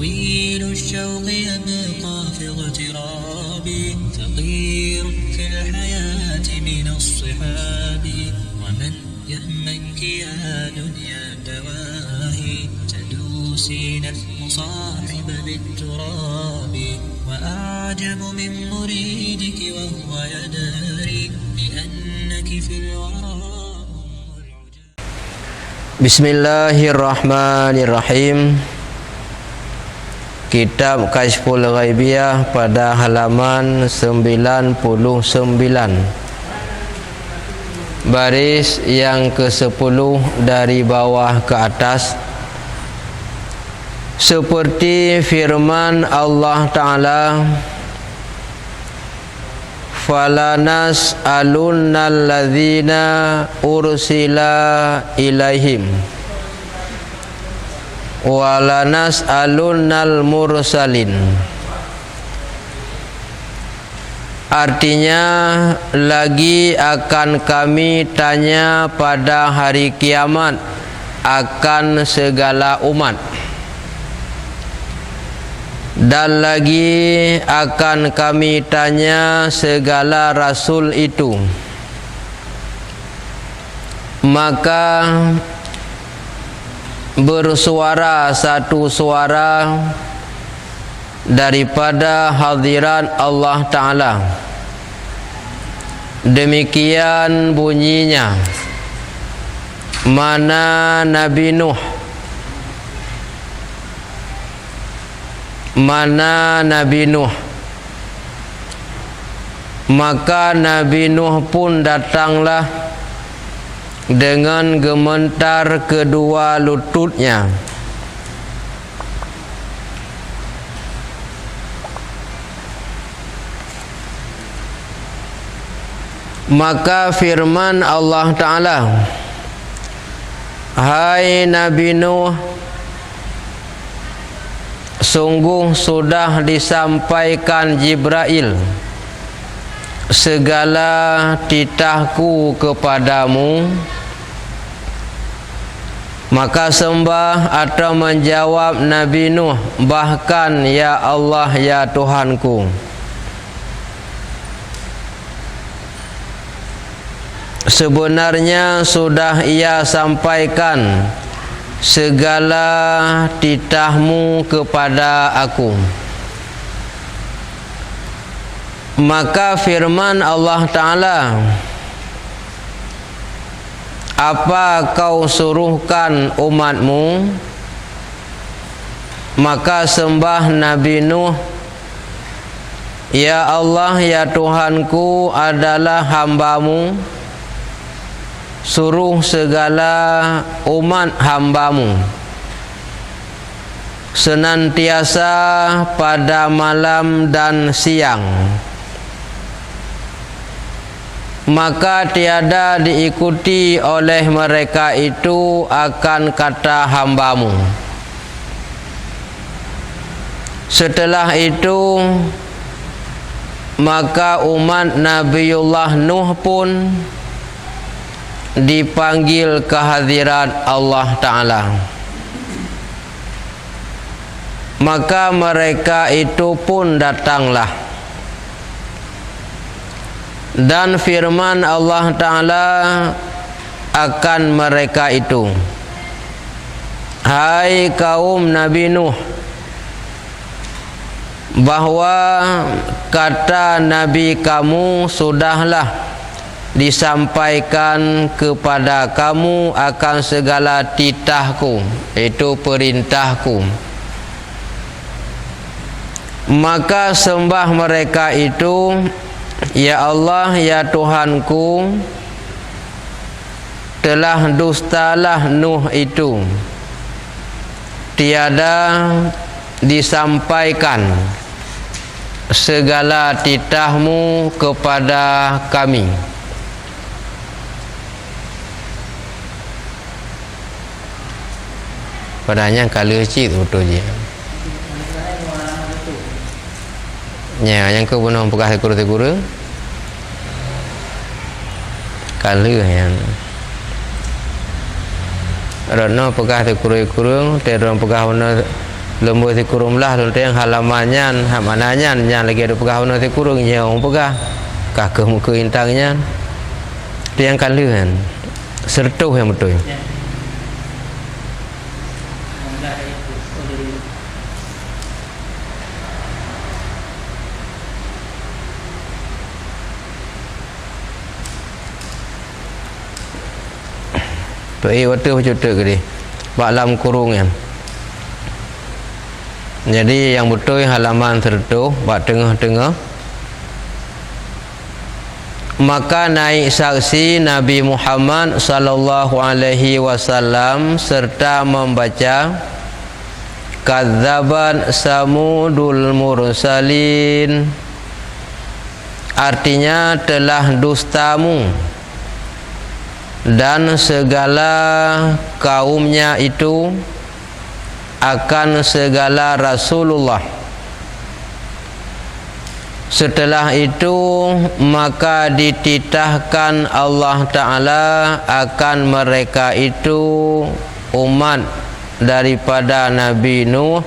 طويل الشوق يبقى في اغترابي ثقيل في الحياة من الصحاب ومن يهمك يا دنيا دواهي تدوسين المصاحب بالتراب وأعجب من مريدك وهو يدري بأنك في الورى Bismillahirrahmanirrahim. Kitab Kashful Ghaibiyah pada halaman 99, baris yang ke-10 dari bawah ke atas. Seperti firman Allah Ta'ala, falanas alunnal ladzina ursila ilaihim walanas alunnal mursalin. Artinya, lagi akan kami tanya pada hari kiamat akan segala umat, dan lagi akan kami tanya segala rasul itu. Maka bersuara satu suara daripada hadirat Allah Ta'ala. Demikian bunyinya, mana Nabi Nuh, mana Nabi Nuh. Maka Nabi Nuh pun datanglah dengan gemetar kedua lututnya. Maka firman Allah Ta'ala, hai Nabi Nuh, sungguh sudah disampaikan Jibril segala titahku kepadamu. Maka sembah atau menjawab Nabi Nuh, bahkan ya Allah ya Tuhanku, sebenarnya sudah ia sampaikan segala titahmu kepada aku. Maka firman Allah Ta'ala, apa kau suruhkan umatmu? Maka sembah Nabi Nuh, ya Allah ya Tuhanku adalah hambamu, suruh segala umat hambamu senantiasa pada malam dan siang. Maka tiada diikuti oleh mereka itu akan kata hambamu. Setelah itu, maka umat Nabiullah Nuh pun dipanggil ke hadirat Allah Ta'ala. Maka mereka itu pun datanglah. Dan firman Allah Ta'ala akan mereka itu, hai kaum Nabi Nuh, bahwa kata Nabi kamu sudahlah disampaikan kepada kamu akan segala titahku, itu perintahku. Maka sembah mereka itu, ya Allah ya Tuhanku, telah dustalah Nuh itu, tiada disampaikan segala titahmu kepada kami. Padahal kalau cik betul je. Ya, yang ke bunuh bekas tekura-tekura. Kalau yang Rana pegah tekura-tekura, terang pegah lembu ti kurung lah tu yang halamannya hak mananya yang lagi ada pegah ono ti kurung yang pegah kah muka intangnya tu yang kalian sertuh yang betul. Tu waktu macam tu ke dia baklam kurung yang jadi yang betul halaman sertuh bak tengah-tengah. Maka naik saksi Nabi Muhammad sallallahu alaihi wasallam serta membaca kadzaban samudul mursalin, artinya telah dustamu dan segala kaumnya itu akan segala Rasulullah. Setelah itu maka dititahkan Allah Ta'ala akan mereka itu umat daripada Nabi Nuh,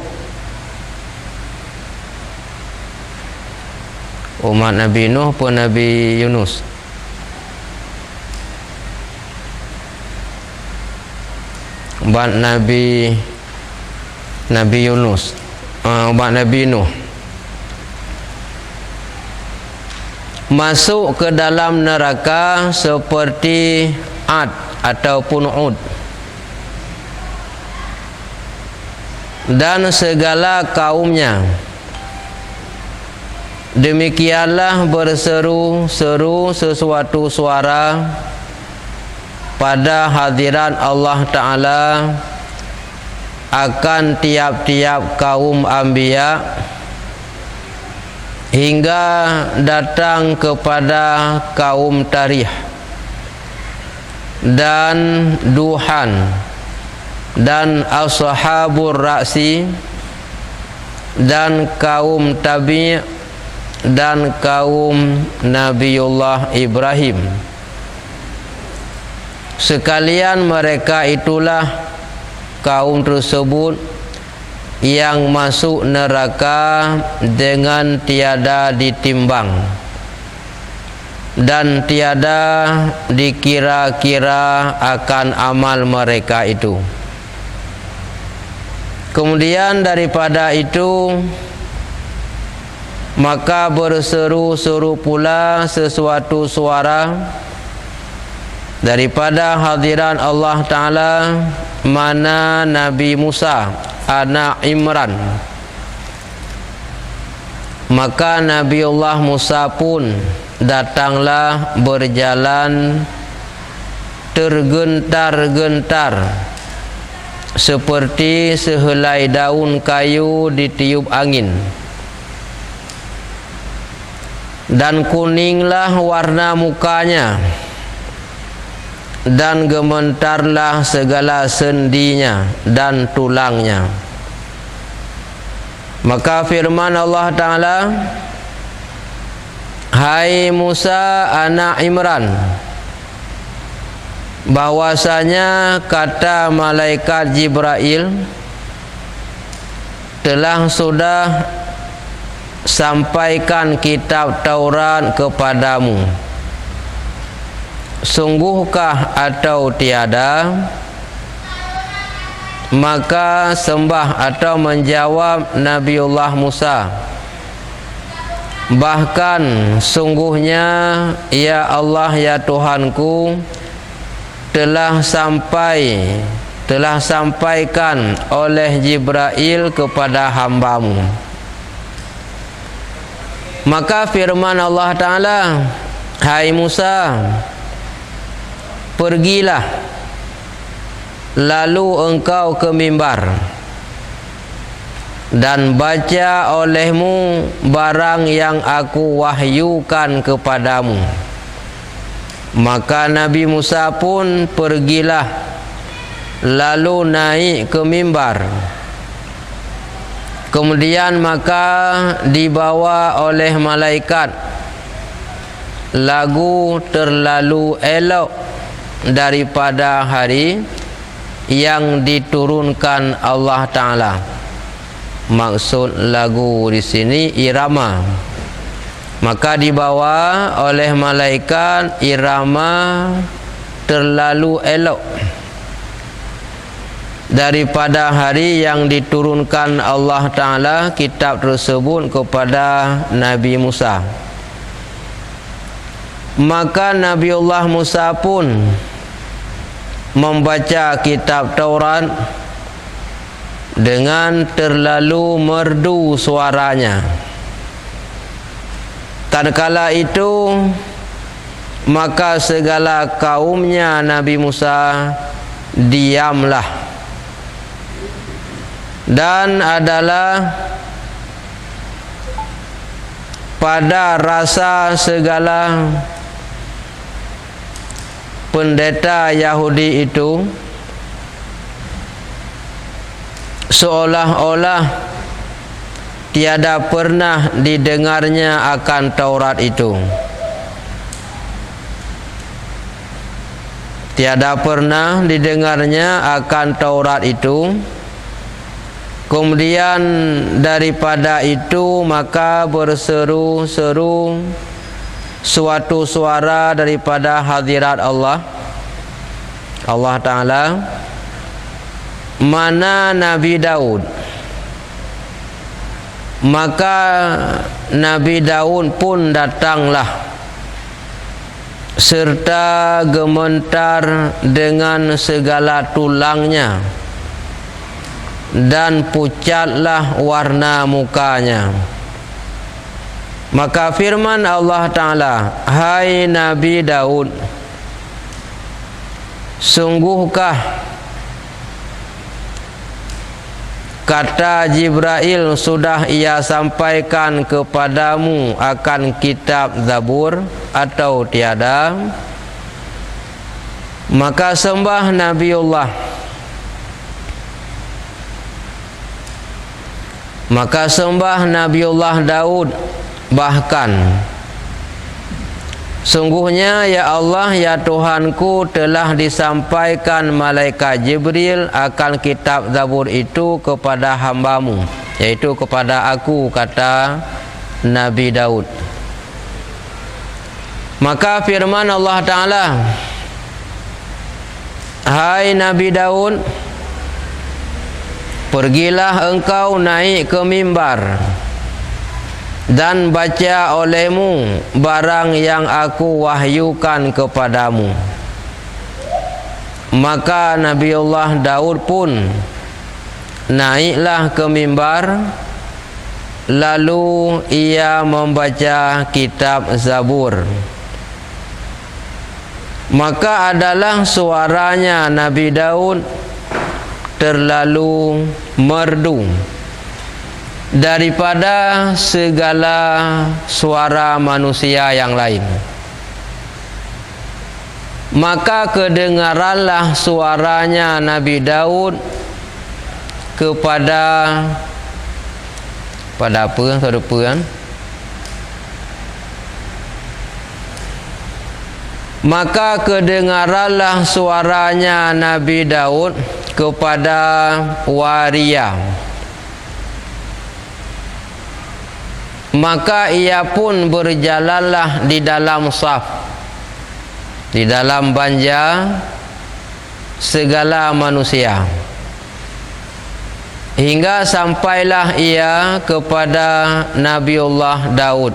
umat Nabi Nuh pun Nabi Yunus. Umat Nabi Yunus, umat Nabi Nuh masuk ke dalam neraka seperti Ad ataupun Ud, dan segala kaumnya. Demikianlah berseru-seru sesuatu suara pada hadirat Allah Ta'ala akan tiap-tiap kaum anbiya hingga datang kepada kaum Tarikh dan Duhan dan Ashabur Ra'si dan kaum Tabi' dan kaum Nabiullah Ibrahim. Sekalian mereka itulah kaum tersebut yang masuk neraka dengan tiada ditimbang dan tiada dikira-kira akan amal mereka itu. Kemudian daripada itu maka berseru-seru pula sesuatu suara daripada hadiran Allah Ta'ala, mana Nabi Musa anak Imran. Maka Nabiullah Musa pun datanglah berjalan tergentar-gentar seperti sehelai daun kayu ditiup angin, dan kuninglah warna mukanya dan gementarlah segala sendinya dan tulangnya. Maka firman Allah Ta'ala, hai Musa anak Imran, bahwasanya kata malaikat Jibril telah sudah sampaikan kitab Taurat kepadamu. Sungguhkah atau tiada? Maka sembah atau menjawab Nabiullah Musa, bahkan sungguhnya ya Allah ya Tuhanku telah sampaikan oleh Jibril kepada hambamu. Maka firman Allah Ta'ala, hai Musa, pergilah lalu engkau ke mimbar dan baca olehmu barang yang aku wahyukan kepadamu. Maka Nabi Musa pun pergilah lalu naik ke mimbar. Kemudian maka dibawa oleh malaikat lagu terlalu elok daripada hari yang diturunkan Allah Ta'ala. Maksud lagu di sini irama. Maka dibawa oleh malaikat irama terlalu elok daripada hari yang diturunkan Allah Ta'ala kitab tersebut kepada Nabi Musa. Maka Nabiullah Musa pun membaca kitab Taurat dengan terlalu merdu suaranya. Tatkala itu maka segala kaumnya Nabi Musa diamlah, dan adalah pada rasa segala pendeta Yahudi itu seolah-olah tiada pernah didengarnya akan Taurat itu. Tiada pernah didengarnya akan Taurat itu. Kemudian daripada itu maka berseru-seru suatu suara daripada hadirat Allah Ta'ala, mana Nabi Daud. Maka Nabi Daud pun datanglah serta gemetar dengan segala tulangnya, dan pucatlah warna mukanya. Maka firman Allah Ta'ala, hai Nabi Daud, sungguhkah kata Jibril sudah ia sampaikan kepadamu akan kitab Zabur atau tiada? Maka sembah Nabiullah Daud bahkan, sungguhnya ya Allah ya Tuhanku, telah disampaikan malaikat Jibril akan kitab Zabur itu kepada hambamu, yaitu kepada aku, kata Nabi Daud. Maka firman Allah Ta'ala, hai Nabi Daud, pergilah engkau naik ke mimbar dan baca olehmu barang yang aku wahyukan kepadamu. Maka Nabiullah Daud pun naiklah ke mimbar, lalu ia membaca kitab Zabur. Maka adalah suaranya Nabi Daud terlalu merdu daripada segala suara manusia yang lain. Maka kedengaranlah suaranya Nabi Daud kepada apa kan? Maka kedengaranlah suaranya Nabi Daud kepada waria. Maka ia pun berjalanlah di dalam saf, di dalam banja segala manusia, hingga sampailah ia kepada Nabiullah Daud.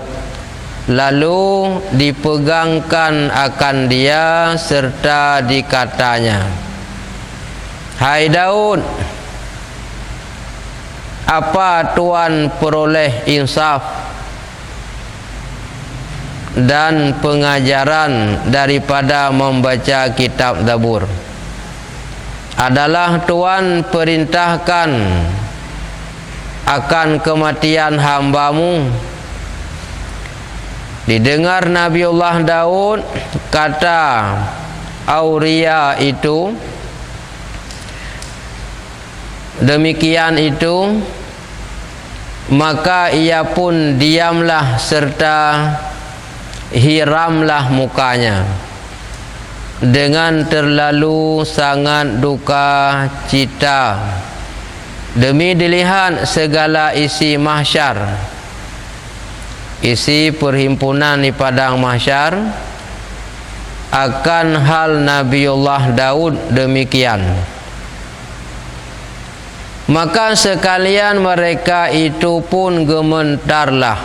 Lalu dipegangkan akan dia serta dikatanya, hai Daud, apa Tuan peroleh insaf dan pengajaran daripada membaca kitab Zabur? Adalah Tuan perintahkan akan kematian hambamu. Didengar Nabiullah Daud kata Auria itu demikian itu, maka ia pun diamlah serta hiramlah mukanya dengan terlalu sangat duka cita demi dilihat segala isi mahsyar, isi perhimpunan di padang mahsyar, akan hal Nabiullah Daud demikian. Maka sekalian mereka itu pun gementarlah,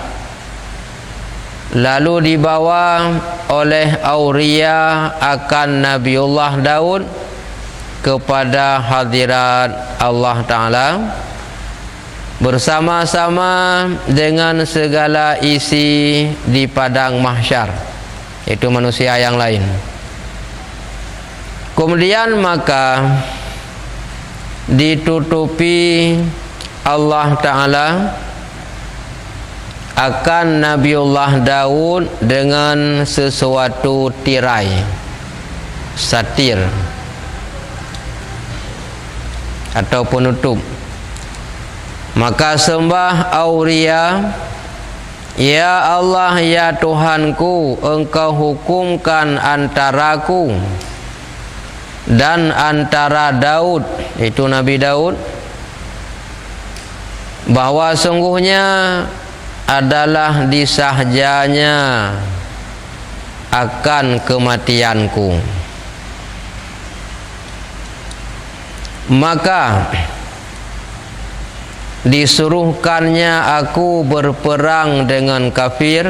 lalu dibawa oleh Auria akan Nabiullah Daud kepada hadirat Allah Ta'ala bersama-sama dengan segala isi di padang mahsyar, itu manusia yang lain. Kemudian maka ditutupi Allah Ta'ala akan Nabiullah Daud dengan sesuatu tirai, satir atau penutup. Maka sembah Auria, ya Allah, ya Tuhanku, Engkau hukumkan antaraku dan antara Daud, itu Nabi Daud, bahwa sungguhnya adalah disahjanya akan kematianku. Maka disuruhkannya aku berperang dengan kafir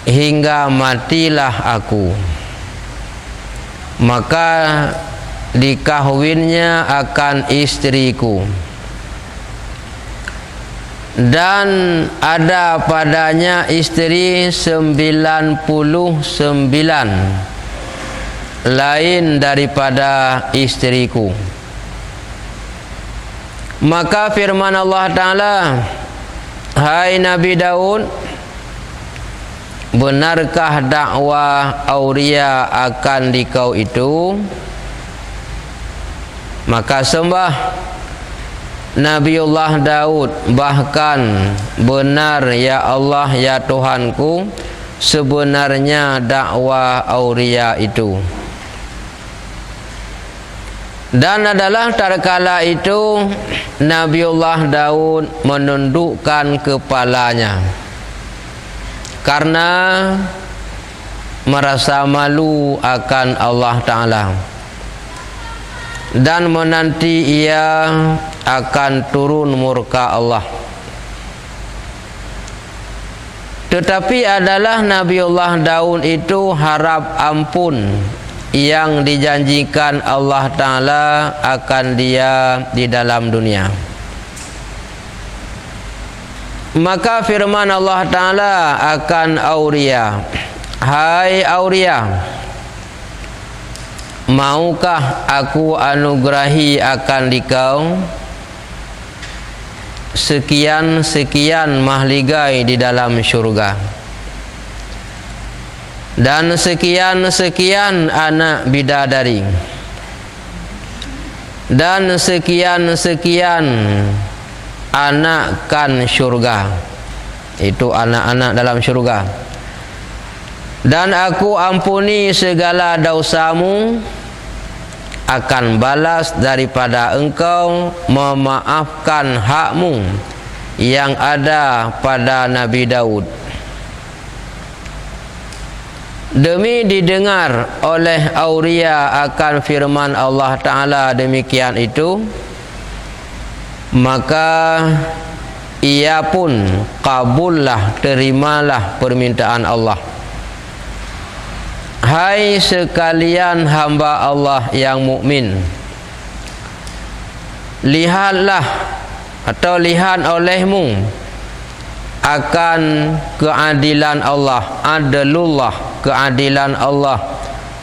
hingga matilah aku. Maka dikahwinnya akan istriku, dan ada padanya istri 99 lain daripada istriku. Maka firman Allah Ta'ala, hai Nabi Daud, benarkah dakwah Auria akan dikau itu? Maka sembah Nabiullah Daud, bahkan benar ya Allah, ya Tuhanku, sebenarnya dakwah Auria itu. Dan adalah tatkala itu Nabiullah Daud menundukkan kepalanya karena merasa malu akan Allah Ta'ala dan menanti ia akan turun murka Allah. Tetapi adalah Nabiullah Daud itu harap ampun yang dijanjikan Allah Ta'ala akan dia di dalam dunia. Maka firman Allah Ta'ala akan Auria, hai Auria, maukah aku anugerahi akan dikau sekian-sekian mahligai di dalam syurga, dan sekian-sekian anak bidadari, dan sekian-sekian anak-kan syurga, itu anak-anak dalam syurga, dan aku ampuni segala dosamu, akan balas daripada engkau memaafkan hakmu yang ada pada Nabi Daud. Demi didengar oleh Auria akan firman Allah Ta'ala demikian itu, maka ia pun kabullah, terimalah permintaan Allah. Hai sekalian hamba Allah yang mukmin, lihatlah atau lihat olehmu akan keadilan Allah, adlullah, keadilan Allah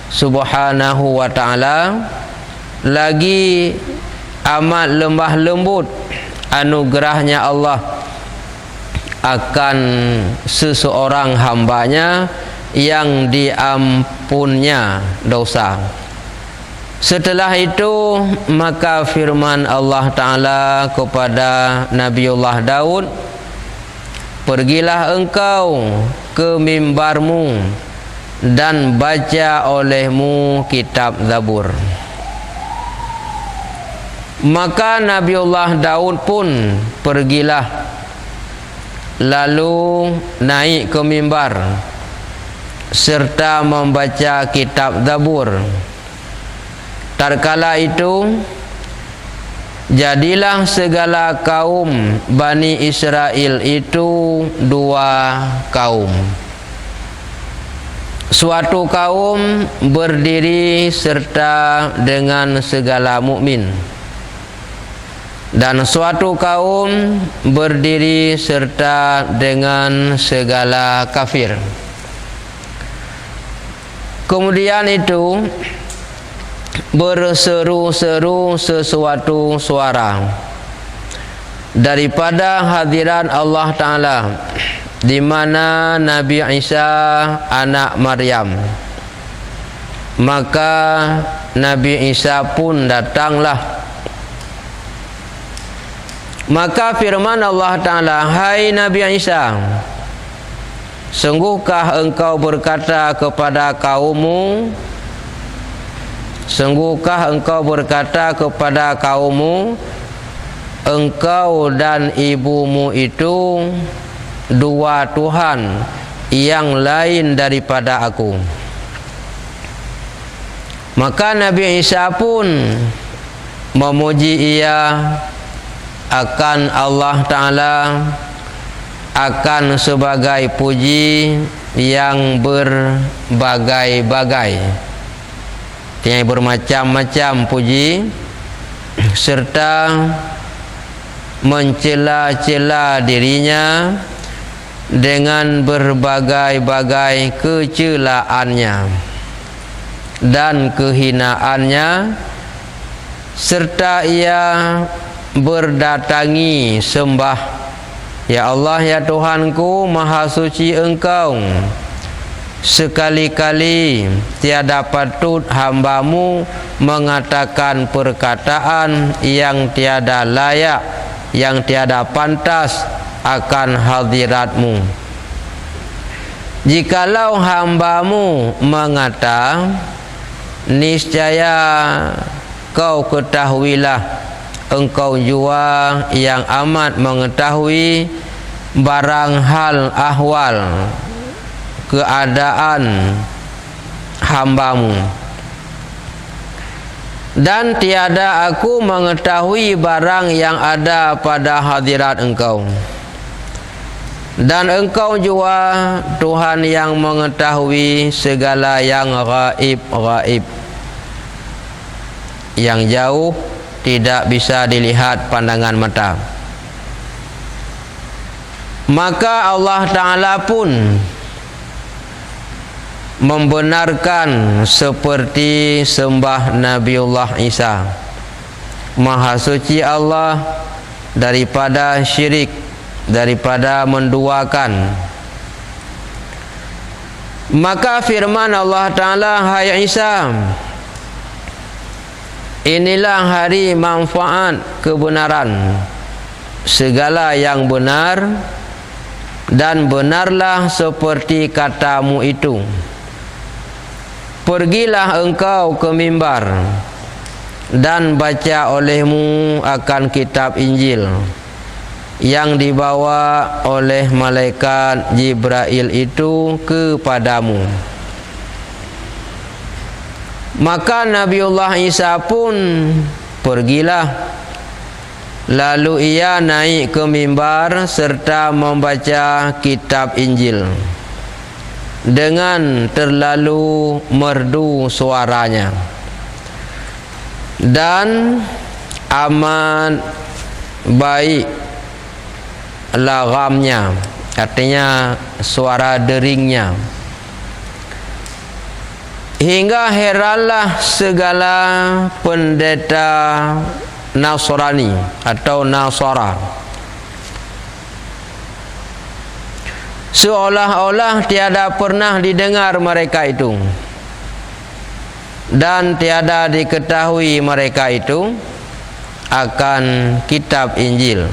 Subhanahu wa Ta'ala, lagi amat lembah lembut anugerahnya Allah akan seseorang hambanya yang diampunnya dosa. Setelah itu maka firman Allah Ta'ala kepada Nabiullah Daud, pergilah engkau ke mimbarmu dan baca olehmu kitab Zabur. Maka Nabiullah Daud pun pergilah, lalu naik ke mimbar serta membaca kitab Zabur. Tatkala itu jadilah segala kaum Bani Israel itu dua kaum. Suatu kaum berdiri serta dengan segala mukmin, dan suatu kaum berdiri serta dengan segala kafir. Kemudian itu berseru-seru sesuatu suara daripada hadirat Allah Ta'ala, di mana Nabi Isa anak Maryam. Maka Nabi Isa pun datanglah. Maka firman Allah Ta'ala, hai Nabi Isa, sungguhkah engkau berkata kepada kaummu, sungguhkah engkau berkata kepada kaummu, engkau dan ibumu itu dua Tuhan yang lain daripada aku. Maka Nabi Isa pun memuji ia akan Allah Ta'ala, akan sebagai puji yang berbagai-bagai, yang bermacam-macam puji, serta mencela-cela dirinya dengan berbagai-bagai kecelaannya dan kehinaannya, serta ia berdatangi sembah, ya Allah, ya Tuhanku, maha suci Engkau, sekali-kali tiada patut hambamu mengatakan perkataan yang tiada layak, yang tiada pantas akan hadiratmu. Jikalau hambamu mengata, niscaya kau ketahuilah, engkau jua yang amat mengetahui barang hal ahwal keadaan hambamu, dan tiada aku mengetahui barang yang ada pada hadirat engkau, dan engkau jua Tuhan yang mengetahui segala yang gaib-gaib, yang jauh tidak bisa dilihat pandangan mata. Maka Allah Ta'ala pun membenarkan seperti sembah Nabiullah Isa. Maha suci Allah daripada syirik, daripada menduakan. Maka firman Allah Ta'ala, hai Isa, inilah hari manfaat kebenaran, segala yang benar, dan benarlah seperti katamu itu. Pergilah engkau ke mimbar dan baca olehmu akan kitab Injil yang dibawa oleh malaikat Jibril itu kepadamu. Maka Nabiullah Isa pun pergilah, lalu ia naik ke mimbar serta membaca kitab Injil dengan terlalu merdu suaranya dan amat baik lagamnya, artinya suara deringnya, hingga heranlah segala pendeta Nasrani atau Nasara, seolah-olah tiada pernah didengar mereka itu dan tiada diketahui mereka itu akan kitab Injil.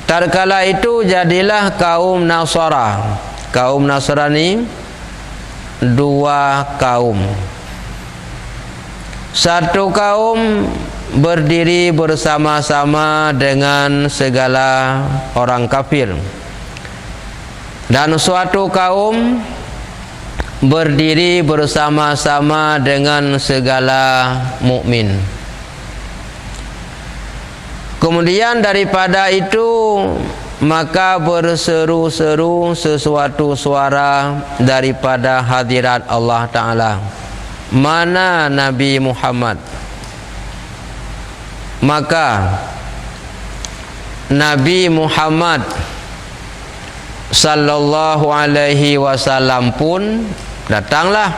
Tatkala itu jadilah kaum Nasara, kaum Nasrani, dua kaum. Satu kaum berdiri bersama-sama dengan segala orang kafir, dan suatu kaum berdiri bersama-sama dengan segala mukmin. Kemudian daripada itu maka berseru-seru sesuatu suara daripada hadirat Allah Ta'ala, mana Nabi Muhammad? Maka Nabi Muhammad sallallahu alaihi wasallam pun datanglah.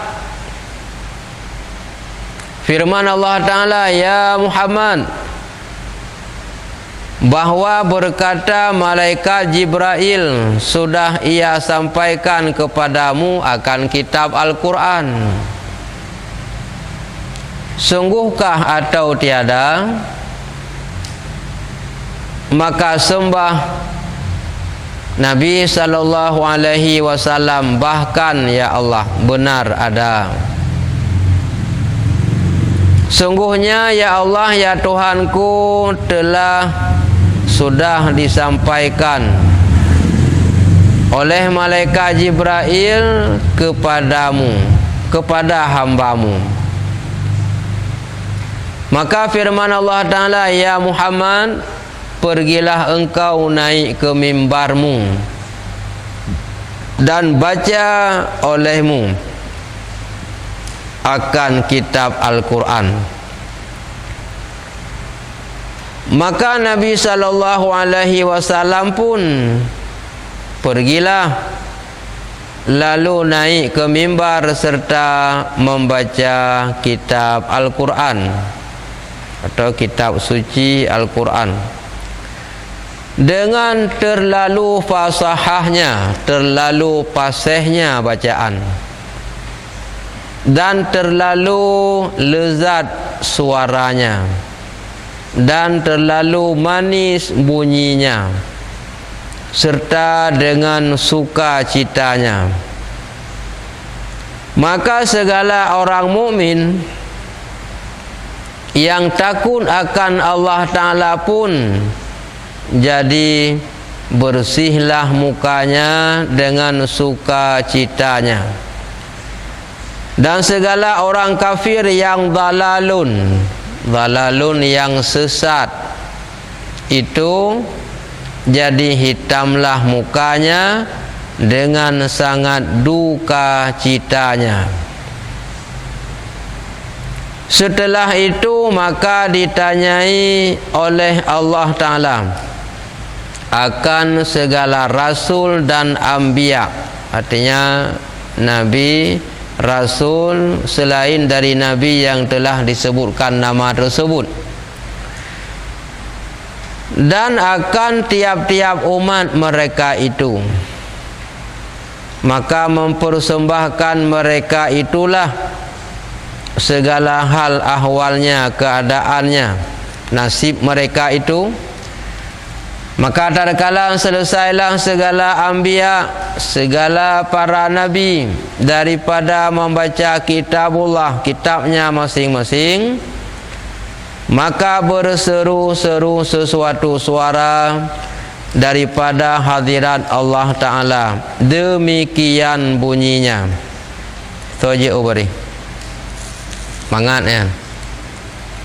Firman Allah Ta'ala, ya Muhammad, bahwa berkata malaikat Jibril, sudah ia sampaikan kepadamu akan kitab Al-Quran. Sungguhkah atau tiada? Maka sembah Nabi sallallahu alaihi wasallam, bahkan ya Allah, benar ada. Sungguhnya ya Allah, ya Tuhanku, telah sudah disampaikan oleh malaikat Jibril kepadamu, kepada hambamu. Maka firman Allah Ta'ala, ya Muhammad, pergilah engkau naik ke mimbarmu dan baca olehmu akan kitab Al-Quran. Maka Nabi sallallahu alaihi wasallam pun pergilah, lalu naik ke mimbar serta membaca kitab Al-Quran atau kitab suci Al-Quran dengan terlalu fasahahnya, terlalu fasihnya bacaan, dan terlalu lezat suaranya, dan terlalu manis bunyinya, serta dengan sukacitanya. Maka segala orang mukmin yang takut akan Allah Ta'ala pun jadi bersihlah mukanya dengan sukacitanya. Dan segala orang kafir yang dalalun yang sesat itu jadi hitamlah mukanya dengan sangat duka citanya. Setelah itu maka ditanyai oleh Allah Ta'ala akan segala rasul dan anbiya, artinya nabi, rasul selain dari nabi yang telah disebutkan nama tersebut, dan akan tiap-tiap umat mereka itu. Maka mempersembahkan mereka itulah segala hal ahwalnya, keadaannya, nasib mereka itu. Maka tatkala selesailah segala anbiya, segala para nabi daripada membaca kitabullah, kitabnya masing-masing, maka berseru-seru sesuatu suara daripada hadirat Allah Ta'ala. Demikian bunyinya. Toje ubari mangat ya,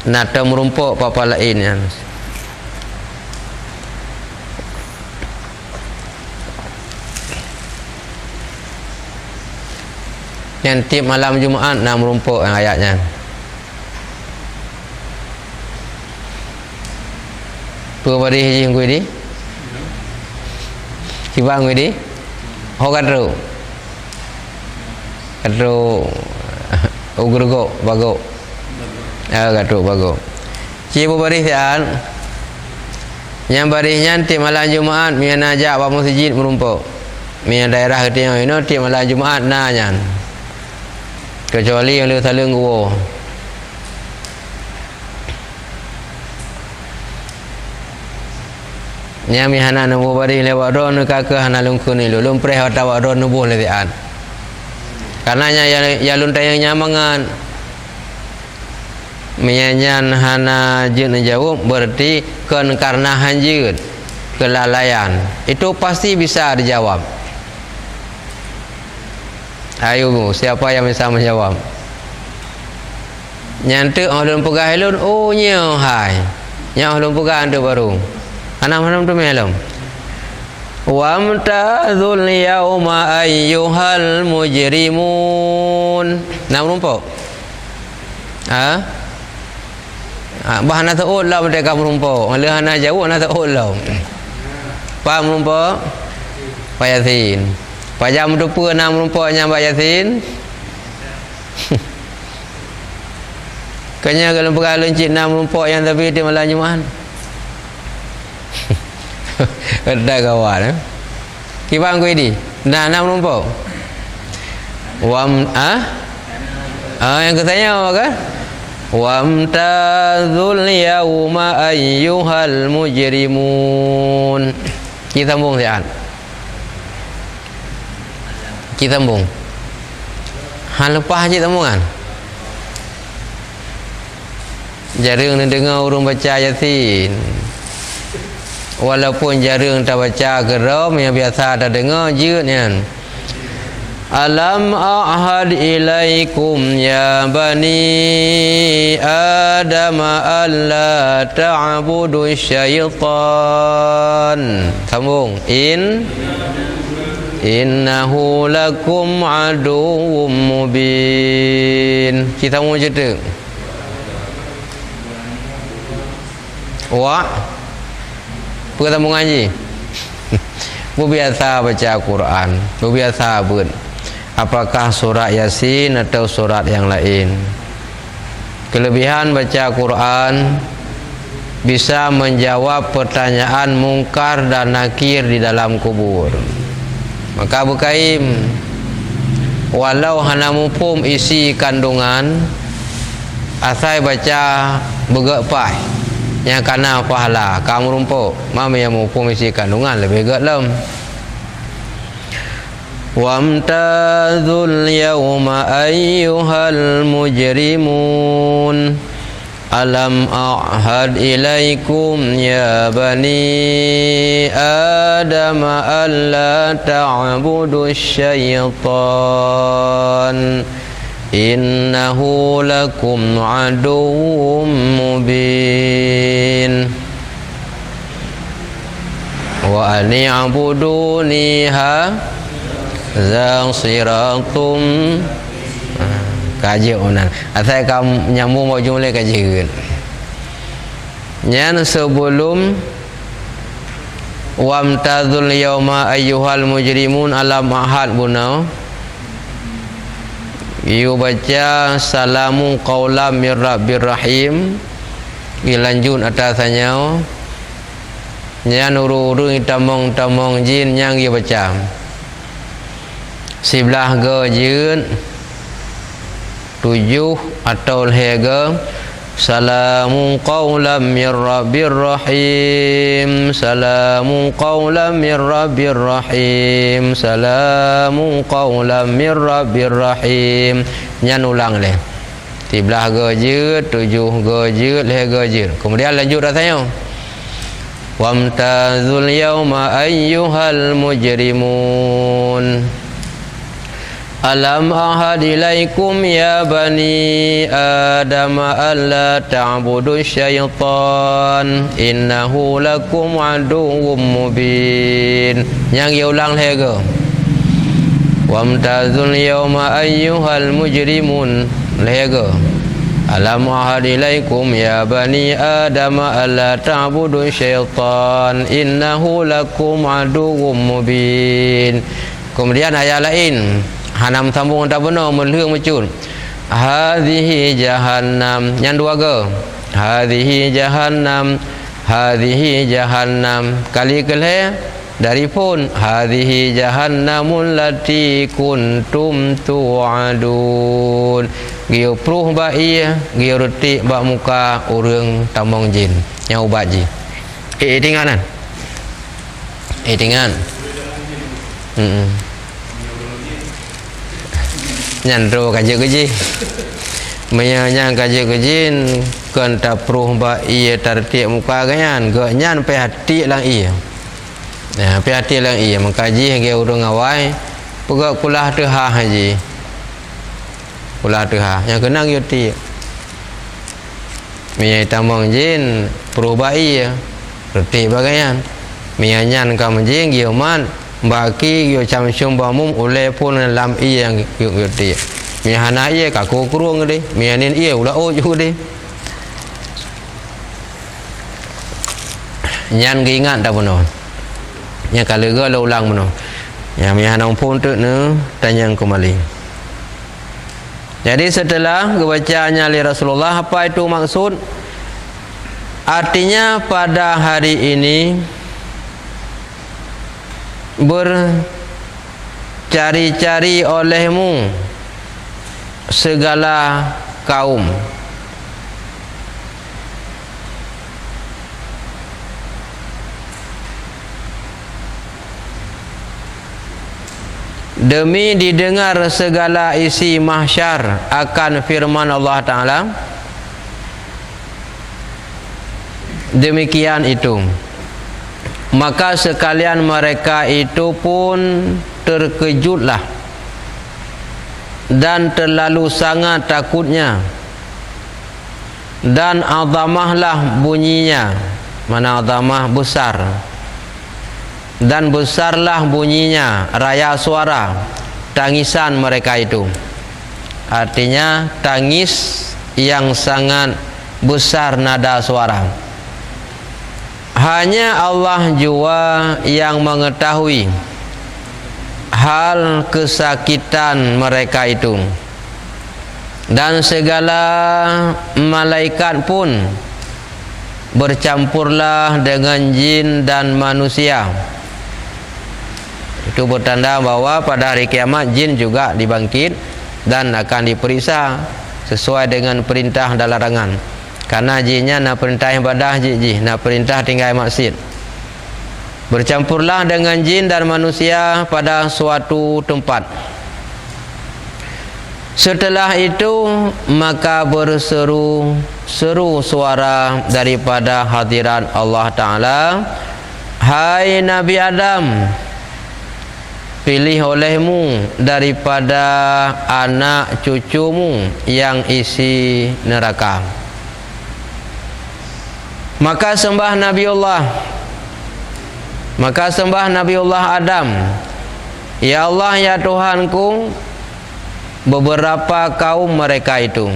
nata merumpuk papa lain ya. Yang tiap malam Jumaat nak merumpuk ayatnya. Tua bari hiji ngui di. Cibang ngui di. Ho kadru. Kadru ugrgo bago. Kadru bago. Cibu bari sian. Yang barinya tiap malam Jumaat mian ajak ba masjid merumpuk. Mian daerah ketino ino tiap malam Jumaat nanya. Kecuali yang lu saling gua. Nya mi hana nubu bari lewat ron ka ke hana lungku ni lu preh wata wa ron nubu le tian. Karena nya ya lun tayang nyamangan. menyanyan hana jeun jawab berarti kan karena hanjeun kelalaian. Itu pasti bisa dijawab. Ayo Bu, siapa yang bisa menjawab? Nyantuk ulun pegah ulun, oh nya hai. Nya ulun pegah tu baru. Anak tu melom. Wamtazul yauma ayyuhal mujrimun. Nam rumpok. Bahana taul lah mereka merumpok. Kalau hana jauh hana taul lah. Faham merumpok? Pak Yasin. Pajam tu pun nak merumpoknya Pak Yasin. Kanya kalau perkara lencik nak merumpok yang tapi dia malah nyuman. Ada kawan Kibang ku ini nak merumpok. Yang katanya apa kan? Wamtazul yauma ayyuhal mujrimun. Kita sambung sian. Kita sambung. Han lepas je sambungan. Jarang dengar orang baca Yasin. Walaupun jarang tak baca geram yang biasa dah dengar je ni kan. Alam a'had ilaikum ya bani Adam alla ta'budu syaitan. Sambung. Innahu lakum aduwwum mubin. Kita mau cerita. Wah. Pertama ngaji. Biasa baca Quran. Biasa pun. Apakah surat Yasin atau surat yang lain. Kelebihan baca Quran bisa menjawab pertanyaan mungkar dan nakir di dalam kubur. Maka bukaim walau hana mupum isi kandungan asai baca begepai yang kana pahala kamu rumpuk mama yang mupum isi kandungan lebih gelem. Wamtazul yawma ayyuhal mujrimun. Alam a'had ilaikum ya bani Adam alla ta'budu syaitan. Innahu lakum aduwwum mubin. Wa ani'buduni Zang siratum kaji onan. Asal kamu nyambung mau jumlah kaji. Nyan sebelum wamtazul yauma ayyuhal mujrimun alam ahad bunau. You baca salamu qaulam mir rabbir rahim. Lanjut atasnya. Nyan uru-uru tamong-tamong jin yang you baca. Sebelah ge jeun 7 atau hege salamun qaulam mir rabbir rahim. Salamun qaulam mir rabbir rahim. Salamun qaulam mir rabbir rahim. Nyan ulang leh. Sebelah ge jeun 7 ge jeun hege jeun. Kemudian lanjut rasanya. Wamtazul yauma ayyuhal mujrimun. Alam ahad ilaikum ya bani Adam alla ta'budu syaitan. Innahu lakum aduwwum mubin. Yang dia ulang lagi. Wamtazul yawma ayyuhal mujrimun. Lagi. Alam ahad ilaikum ya bani Adam alla ta'budu syaitan. Innahu lakum aduwwum mubin. Kemudian ayat lain. Hanam sambung tak benar melhung macul. Hadhihi jahannam. Yang dua ke. Hadhihi jahannam. Hadhihi jahannam. Kali kelih dari pun hadhihi jahannamul lati kuntum tu'adun. Giu pruh ba iya, giu retik ba muka urang tamong jin. Yang ubat ji. Tinganan. Tingan. Nyan ro kaje keji. menyanya kaji-kajin kan tak peruh ba ia tertik muka ganyan ganyan pe hati lang ia nah pe hati lang ia mengkaji ge urang awai pegak kulah tehah haji kulah tehah yang kenang yuti menyai tamang jin peruh ba ia tertik bagayan menyanyan kam jing gioman baki yo cham syum ba mum ule pun lam ia yang yuti mihana ia kaku kurung deh mihanin ia ulah oh juga deh nyan ingat tak benar yang kalau gak lo ulang benar yang mihana pun tu ne tanya kembali. Jadi setelah kebacaannya li Rasulullah, apa itu maksud? Artinya pada hari ini bercari-cari olehmu segala kaum demi didengar segala isi mahsyar akan firman Allah Ta'ala. Demikian itu, maka sekalian mereka itu pun terkejutlah dan terlalu sangat takutnya, dan azamahlah bunyinya, mana azamah besar, dan besarlah bunyinya raya suara tangisan mereka itu. Artinya tangis yang sangat besar nada suara. Hanya Allah jua yang mengetahui hal kesakitan mereka itu, dan segala malaikat pun bercampurlah dengan jin dan manusia. Itu bertanda bahwa pada hari kiamat jin juga dibangkit dan akan diperiksa sesuai dengan perintah dan larangan. Karena jinnya nak perintah ibadah ji, nak perintah tinggal maksiat. Bercampurlah dengan jin dan manusia pada suatu tempat. Setelah itu maka berseru-seru suara daripada hadirat Allah Ta'ala, hai Nabi Adam, pilih olehmu daripada anak cucumu yang isi neraka. Maka sembah Nabiullah Adam, ya Allah ya Tuhanku, beberapa kaum mereka itu.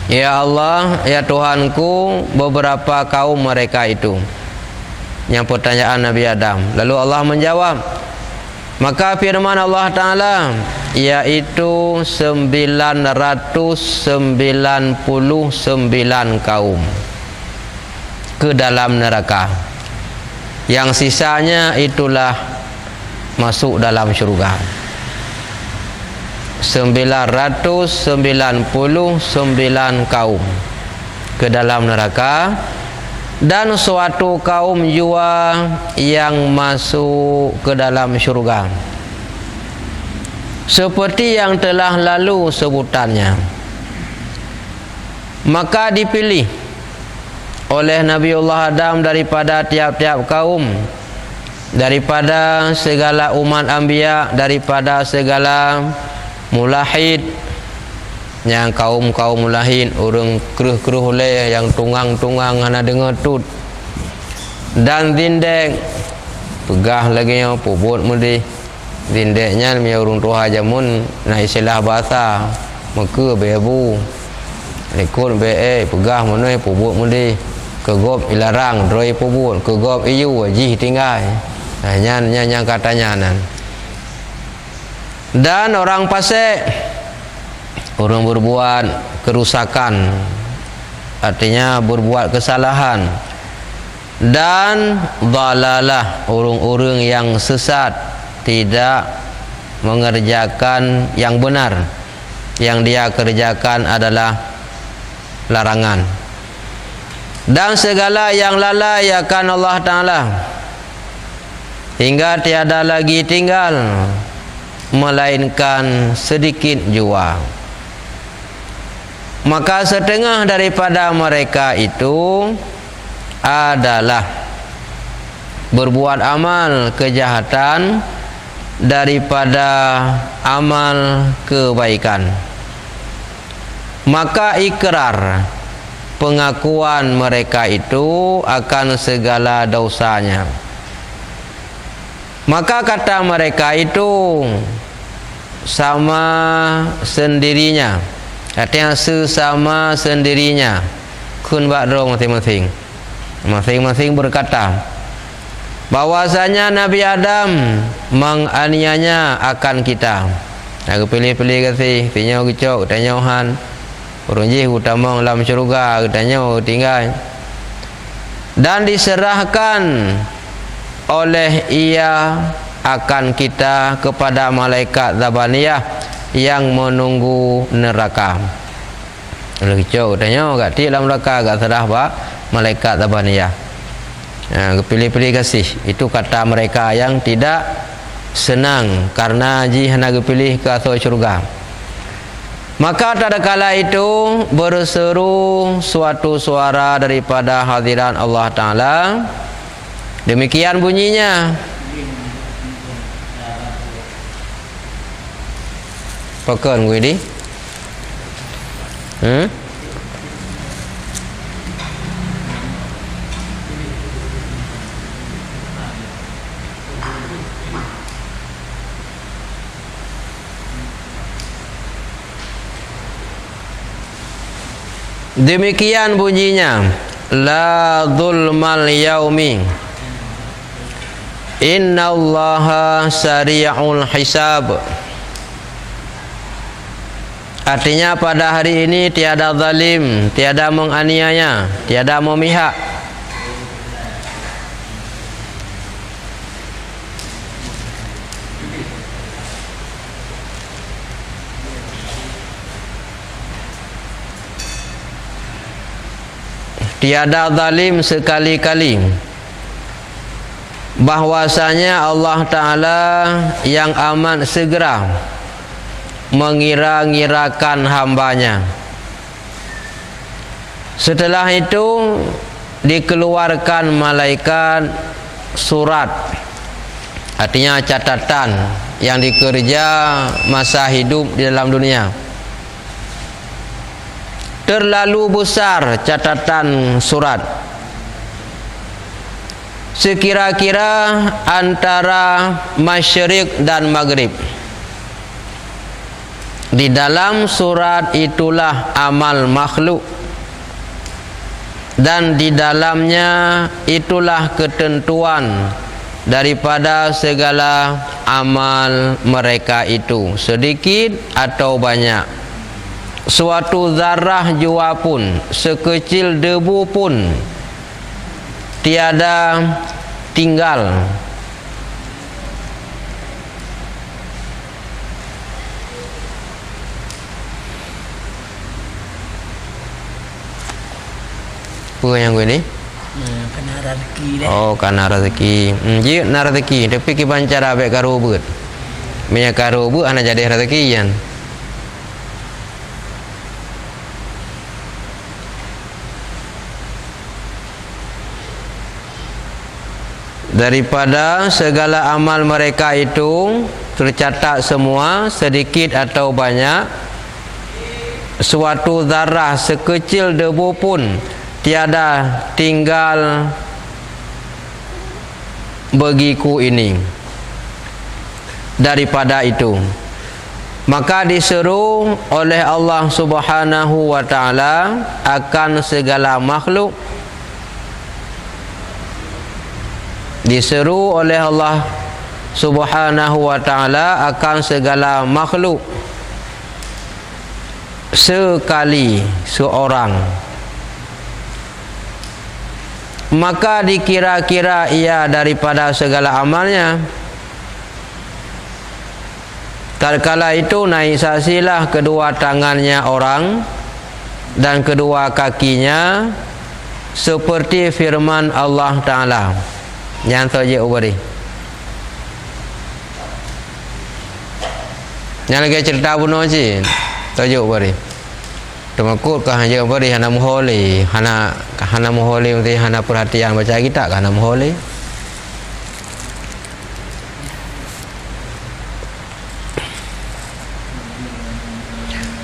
Ya Allah ya Tuhanku, beberapa kaum mereka itu. Yang pertanyaan Nabi Adam. Lalu Allah menjawab, maka firman Allah Ta'ala, yaitu 999 kaum ke dalam neraka. Yang sisanya itulah masuk dalam syurga. 999 kaum ke dalam neraka, dan suatu kaum jua yang masuk ke dalam syurga, seperti yang telah lalu sebutannya. Maka dipilih oleh Nabiullah Adam daripada tiap-tiap kaum, daripada segala umat anbiya, daripada segala mulahid, yang kaum-kaum mulahid, orang keruh-keruh leh, yang tungang-tungang hana dengar tut, dan zindek pegah lagi yang pubut mudi. Zindeknya mi urung tuha jamun na istilah bahasa maka bebu likut be pegah mana pubut mudi kegop ilarang droi pubut kegop iyu wajih tinggal yang katanya nan. Dan orang fasik, orang berbuat kerusakan, artinya berbuat kesalahan, dan dhalalah, orang-orang yang sesat, tidak mengerjakan yang benar, yang dia kerjakan adalah larangan, dan segala yang lalai akan Allah Ta'ala, hingga tiada lagi tinggal melainkan sedikit jua. Maka setengah daripada mereka itu adalah berbuat amal kejahatan daripada amal kebaikan. Maka ikrar, pengakuan mereka itu akan segala dosanya. Maka kata mereka itu sama sendirinya, artinya sesama sendirinya. Kun ba'dro masing-masing berkata bahwasanya Nabi Adam menganiaya akan kita. Aku pilih-pilih kasih, tanya gecok, tanya han. Urunjih utama dalam syurga, tanya tinggal. Dan diserahkan oleh ia akan kita kepada malaikat Zabaniyah yang menunggu neraka. Gecok, tanya kat ti dalam neraka, kat serah pak malaikat Zabaniyah. Pilih-pilih kasih. Itu kata mereka yang tidak senang karena ji hendak pilih ke asal syurga. Maka tadakala itu berseru suatu suara daripada hadiran Allah Ta'ala. Demikian bunyinya. Pekan gue di demikian bunyinya, la zulmal yaumi innallaha sari'ul hisab. Artinya pada hari ini tiada zalim, tiada menganiaya, tiada memihak. Tiada zalim sekali-kali. Bahwasanya Allah Ta'ala yang amat segera mengira-ngirakan hambanya. Setelah itu dikeluarkan malaikat surat, artinya catatan yang dikerja masa hidup di dalam dunia. Terlalu besar catatan surat, sekira-kira antara masyriq dan maghrib. Di dalam surat itulah amal makhluk, dan di dalamnya itulah ketentuan daripada segala amal mereka itu, sedikit atau banyak. Suatu zarah jua pun, sekecil debu pun tiada tinggal. Apa yang gue ni? Kena rezeki dah. Oh, kena rezeki. Dia nak rezeki, tapi kita bancar abek karo but. Minyak karo but anak jadi rezeki kan. Daripada segala amal mereka itu tercatat semua, sedikit atau banyak. Suatu zarah sekecil debu pun tiada tinggal bagiku ini daripada itu. Maka diseru oleh Allah Subhanahu wa Ta'ala akan segala makhluk. Diseru oleh Allah Subhanahu wa Ta'ala akan segala makhluk sekali seorang. Maka dikira-kira ia daripada segala amalnya. Tatkala itu naik saksilah kedua tangannya orang dan kedua kakinya, seperti firman Allah Ta'ala. Yang saja ubari. Yang lagi cerita bunuh je. Saja ubari. Temakut kah hanya beri hana muholi, hana muholi nanti hana perhatian baca kita hana muholi.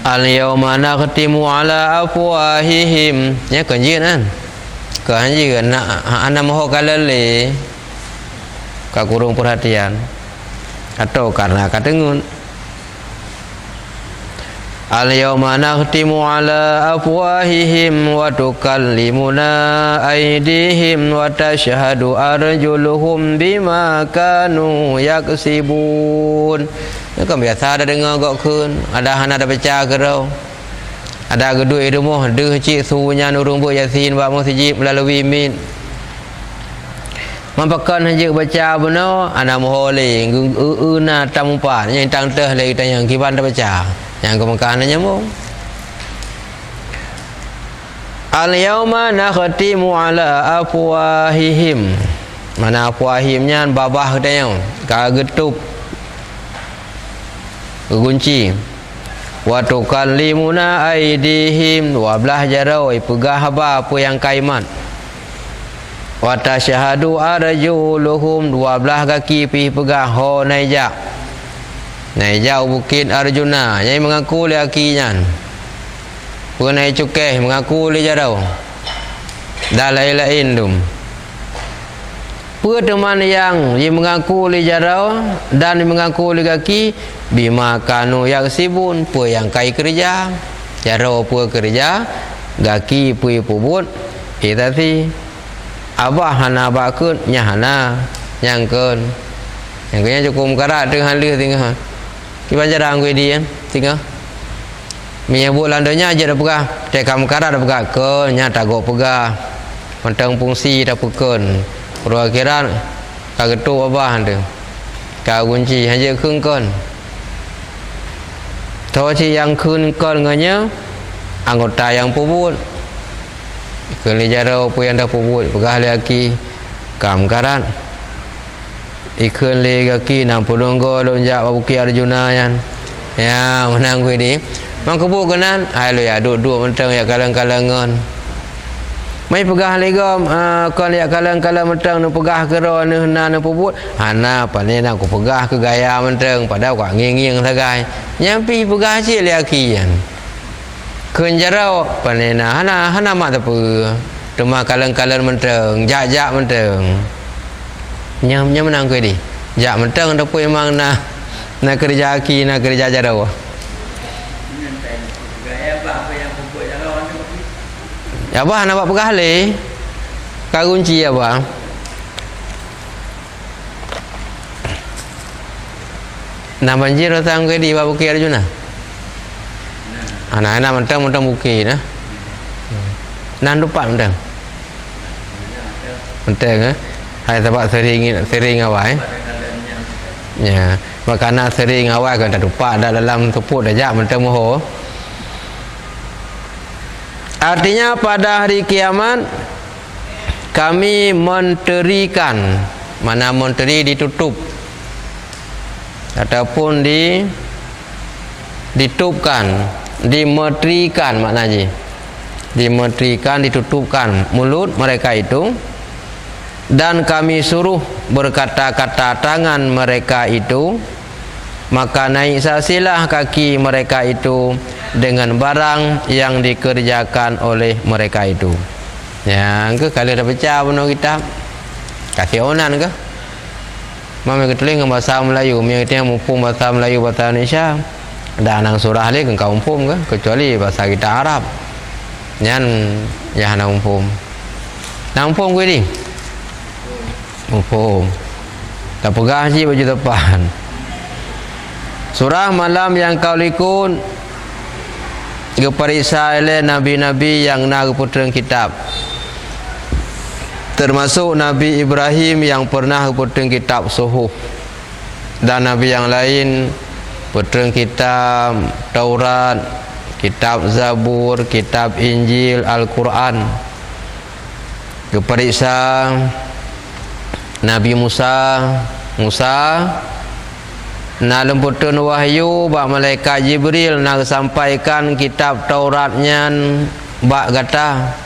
Al-yawma nakhtimu ala afwahihim. Ya kanjin kan. Kanjin nak hana muho kalale. Ka kurung perhatian. Atau karena katengun. Al-yawma nakhtimu ala afwahihim wa tukallimuna aydihim wa tashhadu arjuluhum bima kanu yaksibun. Ini kan biasa ada dengar gok kun, ada hana ada baca ke rau. Ada geduk di rumah, deh cik sunya nurung bu yasin ba masjid melalui min. Mampakan hanya baca benar, ana mohole na tampan yang tang teh lagi tanya kiban dah baca. Yang kemakan nyambung. Al-yawma nakhtimu ala afwahihim. Mana afwahimnya babah tanya, ka getup kunci. Wa tukallimuna aydihim wa belah jarau pegah apa yang kaiman. Wa tasyhadu arjuluhum dua belah kaki pi pegah ho naija. Naija bukit Arjuna yang mengaku lakinya. Punai cukeh mengaku li jarau. Dan lain-lain dum. Teman yang mengaku li jarau dan mengaku li kaki bima kanu yaksibun pu yang kai kerja. Jarau pu kerja, gaki pu pubut. Itati abah hana bakut nyahana nyangkeun. Yang cukup karat dengan halih tinggal. Kiban jarang gue dia tinggal. Menyebut landanya aja dah pegah. Tekam karat dah pegah ke nyata go pegah. Mentang fungsi dah pekun. Perwakilan kagetu abah tu. Ka kunci hanya keungkon. Tahu yang keungkon nganya anggota yang pubut. Kali jaro pu yang dah pubut pegah laki kam karat. Ikun le kaki nang pulunggo lonjak babuki Arjuna yan. Ya menang gue di. Mang kebu kenan ai lo ya duk-duk mentang ya kalang-kalangan. Mai pegah legam kon ya kalang-kalang mentang nu pegah kero nu hana nu pubut. Hana panena ku pegah ke gaya mentang padahal kau nging-nging sagai. Nyampi pegah cik laki yan. Keun jarau panena hana mak tapu. Cuma kalang-kalang mentang, jak-jak mentang. Nyam menang ke di. Jak mentang dah pun memang nak kerja aki, nak kerja jarau. Ya bah nak buat pegah le. Ka kunci ya bah. Nak banjir datang ke di Babuki Arjuna. Anak-anak mentang buki nah. Nan lupa mentang. Mentang hai sebab sering awal ya makana sering awal kan tak lupa dah dalam tupuk dah jak mentang moho. Artinya pada hari kiamat kami menterikan, mana menteri ditutup ataupun ditutupkan, dimetrikan maknanya. Dimetrikan, ditutupkan mulut mereka itu. Dan kami suruh berkata-kata tangan mereka itu, maka naik saksilah kaki mereka itu dengan barang yang dikerjakan oleh mereka itu. Ya, ke kalau dah baca benar kitab kasih onan ke? Mami keteling bahasa Melayu, yang itu yang mumpung bahasa Melayu bahasa Indonesia. Dan nang surah ni kan kau mumpung ke? Kecuali bahasa kita Arab. Yang hana mumpung. Nang mumpung gue ni. Mumpung tak pegah je baju depan. Surah malam yang kau likun keperiksa oleh nabi-nabi yang nak putra kitab, termasuk Nabi Ibrahim yang pernah putra kitab Suhuf, dan nabi yang lain putra kitab Taurat, kitab Zabur, kitab Injil, Al-Quran. Keperiksa Nabi Musa na lemputun wahyu bak malaikat Jibril nak sampaikan kitab Tauratnya bak kata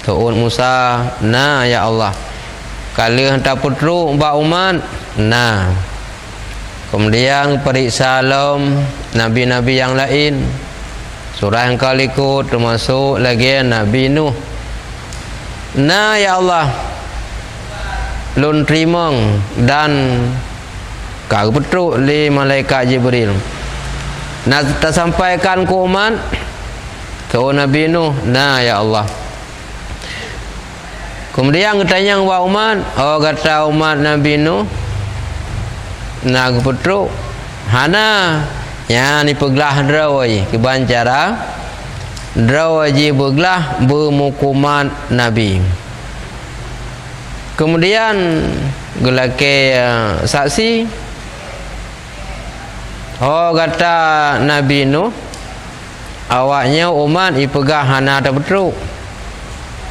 tuun Musa, nah ya Allah kalau hantar putru bak umat, nah kemudian periksa alam nabi-nabi yang lain, surah yang kali ikut termasuk lagi Nabi Nuh. Nah ya Allah lun trimong dan kau petruk li malaikat Jibril nak tersampaikan ke umat ke Nabi Nuh. Nah ya Allah kemudian tanya wa umat, oh kata umat Nabi Nuh nak petruk hana ya ni peglah drawai kebancara drawai ji beglah bermukumat Nabi. Kemudian gelake saksi, oh kata Nabi Nuh awaknya umat ipegah hana tak betruk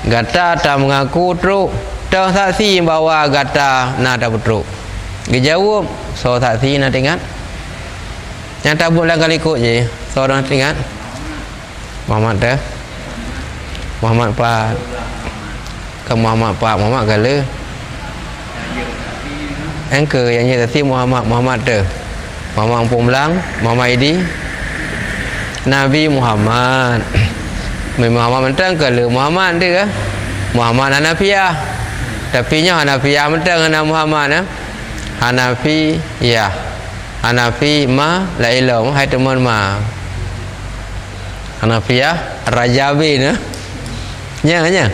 gata tak mengaku truk dah saksi bawa gata na tak betruk dijawab so saksi nak ingat yang tak bulan kali ikut je seorang ingat Muhammad dah Muhammad Pak ke Muhammad Pak Muhammad kala engke yang ni saksi Muhammad dah Muhammad Pumlang Muhammad Idi Nabi Muhammad Muhammad mentang kalau Muhammad dia kan Muhammad Hanafiah tapi nya Hanafiah mentang dengan Muhammad Hanafiah Hanafi ma la ilmu hai teman ma Hanafiah Rajabin nya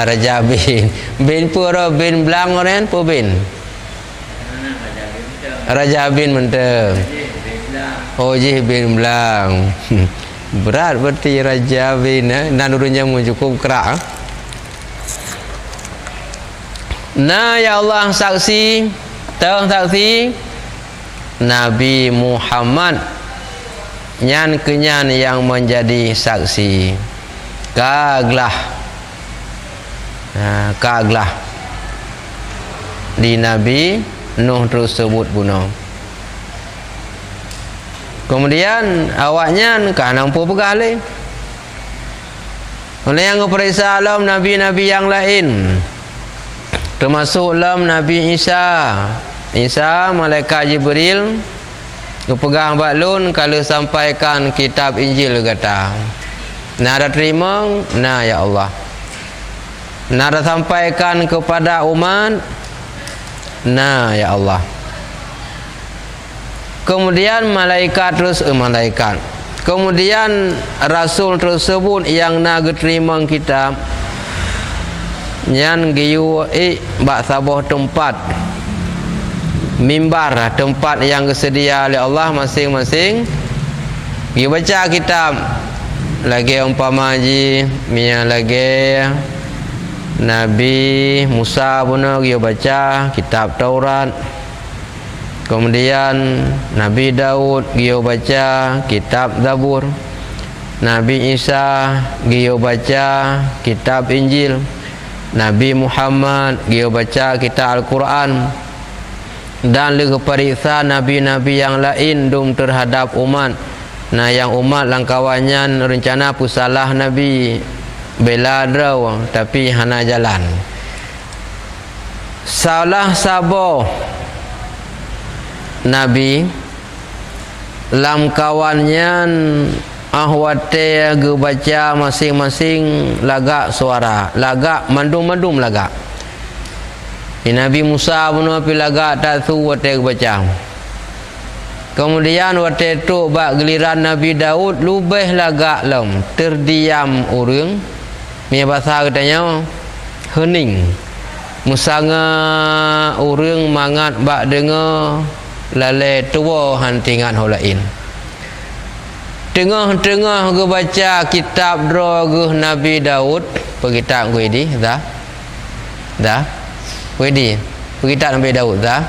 Rajabin bin pura bin belang orang pu bin Rajabin mentang Ojih bin belang berat berarti Rajabin dan urunnya cukup kerak. Nah ya Allah saksi tang saksi Nabi Muhammad nyan kenyan yang menjadi saksi kaglah kaglah di Nabi Nuh tersebut bunuh. Kemudian awaknya kan nampu pegah le. Oleh yang periksa alam nabi-nabi yang lain. Termasuk alam Nabi Isa. Isa malaikat Jibril pegang baklun kalau sampaikan kitab Injil kata. Nak ada terima, nah ya Allah. Nak ada sampaikan kepada umat, nah ya Allah. Kemudian malaikat terus malaikat. Kemudian rasul tersebut yang nak terima kitab yang giyu bak sabah tempat mimbar tempat yang tersedia oleh Allah masing-masing dia baca kitab lagi umpama haji mia lagi Nabi Musa pun dia baca kitab Taurat. Kemudian Nabi Daud dia baca kitab Zabur. Nabi Isa dia baca kitab Injil. Nabi Muhammad dia baca kitab Al-Quran. Dan lagi periksa nabi-nabi yang lain dum terhadap umat. Nah yang umat langkawannya rencana pusalah Nabi bela draw tapi hana jalan. Salah sabo Nabi lam kawannya ahwate ge baca masing-masing lagak suara lagak mandum-mandum lagak. Nabi Musa pun api lagak tak su wate baca. Kemudian wate tu bak giliran Nabi Daud lubeh lagak lam terdiam urang mi bahasa katanya hening musanga urang mangat bak dengar lalai tua hantingan holain tengah-tengah ke baca kitab droge Nabi Daud pegitak gue di dah gue di pegitak Nabi Daud dah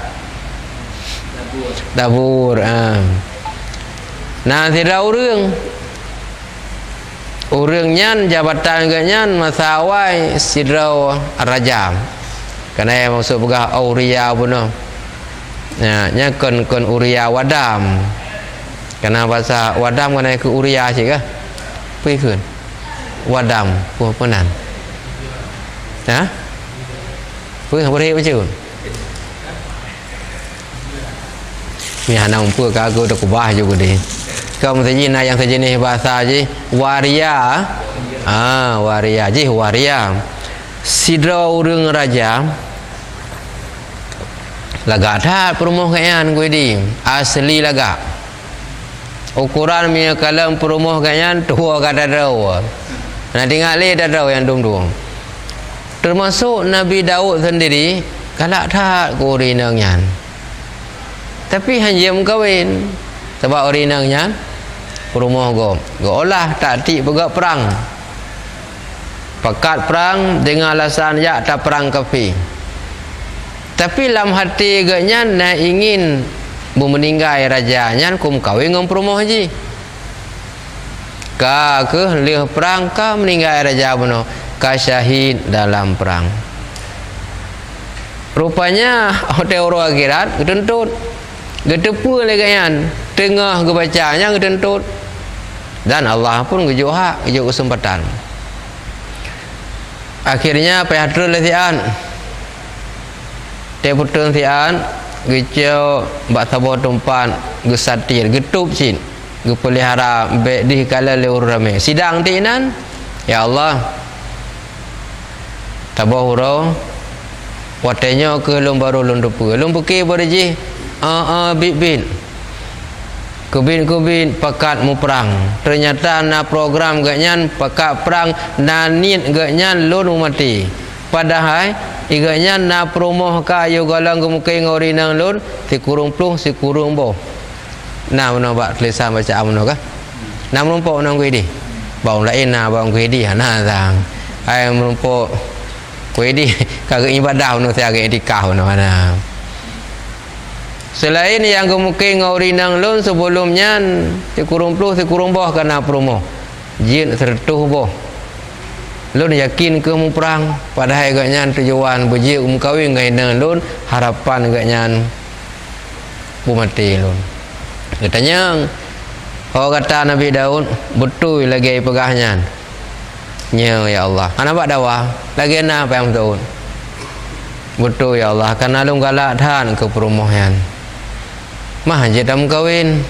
Dabur nah tidak urang nyan jabatan ganyan masawai sidraw raja karena yang maksud pegah auria pun nya kon Uria wadam karena bahasa wadam kan ke Uria sih kah pi keun wadam punan ha pi boleh baca mi hana umpu kago dak kubah juga deh kamu tajina yang sejenis bahasa je waria waria je waria sidra urang raja laga dah perumoh kayan gue di asli laga ukuran punya kalam perumoh kayan tua kata dawa nah tinggal le dah yang dum termasuk Nabi Daud sendiri kalak tak ku rinangnya tapi hanya kawin sebab rinangnya perumoh go olah tak ti begak perang pekat perang dengan alasan ya tak perang kafi tapi dalam hati agaknya nak ingin meninggal rajanya kum kawin dengan perumoh haji ka ke leh perang ka meninggal raja beno ka syahid dalam perang rupanya hotel orang akhirat ketentut getepu legayan tengah gebacanya ketentut dan Allah pun gejuk hak gejuk kesempatan akhirnya pihak lesian Teputun tian gecau bak sabor tumpan gesatir getup cin gepelihara be di kala leur rame sidang tinan ya Allah tabahuro watenya ke lom baru lom depu lom peke berji bin kubin pakat mu perang ternyata na program gaknyan pakat perang nanit gaknyan lon mati padahal iganya na promoh ka ayo galang gemukai ngori nang lun si kurung pluh si kurung boh na mana bak tulisan baca amno kah na menumpuk nang kuidi bau lain na bau kuidi na sang ai menumpuk kuidi kagak ibadah no saya agak etikah no mana selain yang gemukai ngori nang lun sebelumnya si kurung pluh si kurung boh kana promoh jin sertuh boh lun yakin ke mu perang padahal agaknya tujuan berji kawin dengan lun harapan agaknya bu mati lun katanya orang kata Nabi Daud betul lagi pegahnya ya Allah anak bak dakwah lagi apa yang betul betul ya Allah karena lun galak dan ke perumahan mah jadam kawin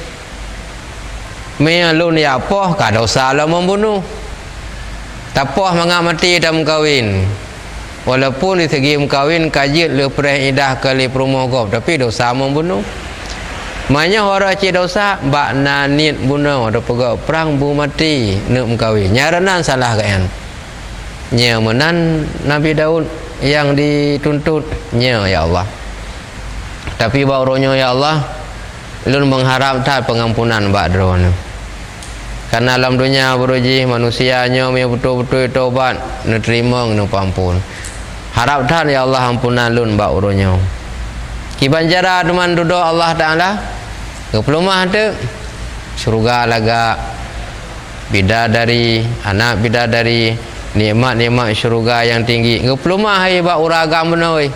lun ya apa ka dosa lah membunuh tapah mengamati dalam kawin walaupun di segi kawin kajit lepres idah kali promogop tapi dosa membunuh maknanya orang cik dosa bak nanit bunuh ada pegak perang bu mati nak kawin nyaranan salah kan nyamanan Nabi Daud yang dituntut ya Allah tapi bauronya ya Allah lun mengharap tak pengampunan bak drone karena dalam dunia beruji manusianya yang betul-betul taubat nak terima nak ampun harap dan ya Allah ampunan lun bak urunya kiban jara teman duduk Allah Ta'ala ke pelumah tu surga laga bidadari anak bidadari nikmat-nikmat syurga yang tinggi ke pelumah hai bak uragam benoi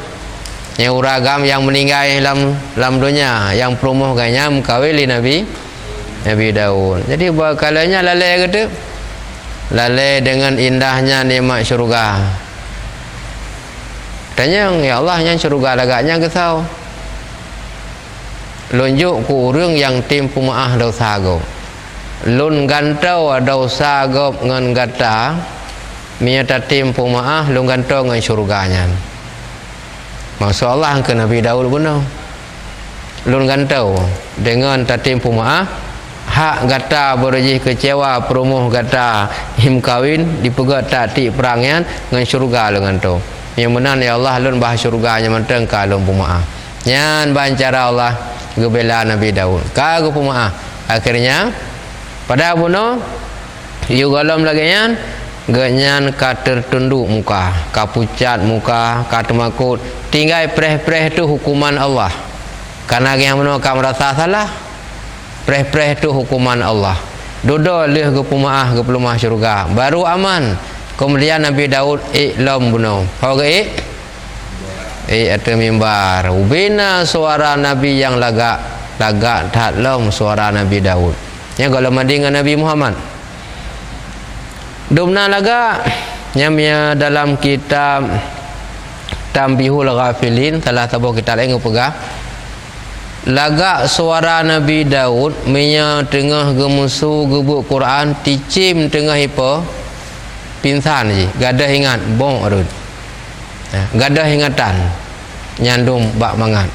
yang uragam yang meninggal dalam dunia yang pelumoh ganya mengkawili Nabi Daud. Jadi kalanya lalai kata lalai dengan indahnya nikmat syurga. Tanya ya Allah yang syurga lagaknya kesau. Lunjuk ku urang yang tim pemaah dosa go. Lun gantau dosa go ngan gata miata tim pemaah lun gantau ngan syurganya. Maksud Allah ke Nabi Daud benar. Lun gantau dengan tatim pemaah hak gata berjih kecewa perumoh gata him kawin dipegat tak ti perangnya dengan syurga dengan tu yang benar ya Allah lun bah syurganya menteng kalung pemaaf nyan bancara Allah gebela Nabi Daud kagu pemaaf akhirnya pada bunuh yu galam lagi nyan ganyan ka tertunduk muka ka pucat muka ka temakut tinggal preh-preh tu hukuman Allah karena yang menurut ka merasa salah preh-preh tu hukuman Allah duduk leh ke pemaah ke pelumah syurga baru aman kemudian Nabi Daud iklam bunuh atas mimbar ubina suara Nabi yang lagak tak lom suara Nabi Daud. Ya kalau dengan Nabi Muhammad dumna laga nyamnya dalam kitab Tambihul Ghafilin salah satu kita lain pegah lagak suara Nabi Daud menya tengah gemusu gebuk Quran ticim tengah ipa pinsan je gadah ingat bong arut gadah ingatan nyandung bak mangat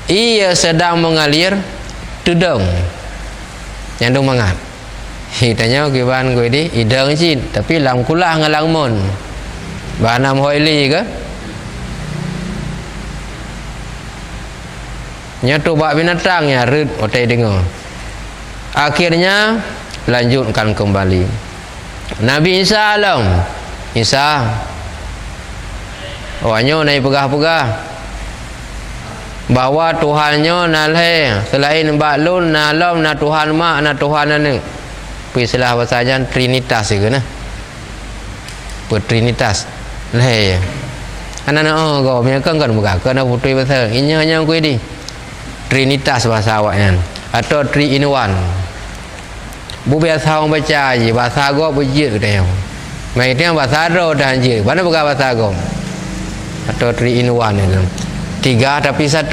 ia sedang mengalir tudung nyandung mangat hitanya kiban gue di idang cin tapi lam kulah ngalang mon banam hoili ke nyatu bak binatangnya red otai dengar akhirnya lanjutkan kembali Nabi Isa alam Isa awaknya naik pegah-pegah bahawa Tuhannya nalhe selain baklun nalam na Tuhan mak na Tuhan ane istilah bahasanya Trinitas ke nah Trinitas leh anak-anak kau mereka kan buka kena putih bahasa ini hanya aku ini Trinitas bahasa awaknya atau 3 in 1 bu biasa orang baca je bahasa agak berjir dia maksudnya bahasa ro dan je mana bukan bahasa agak atau 3 in 1 itu 3 tapi 1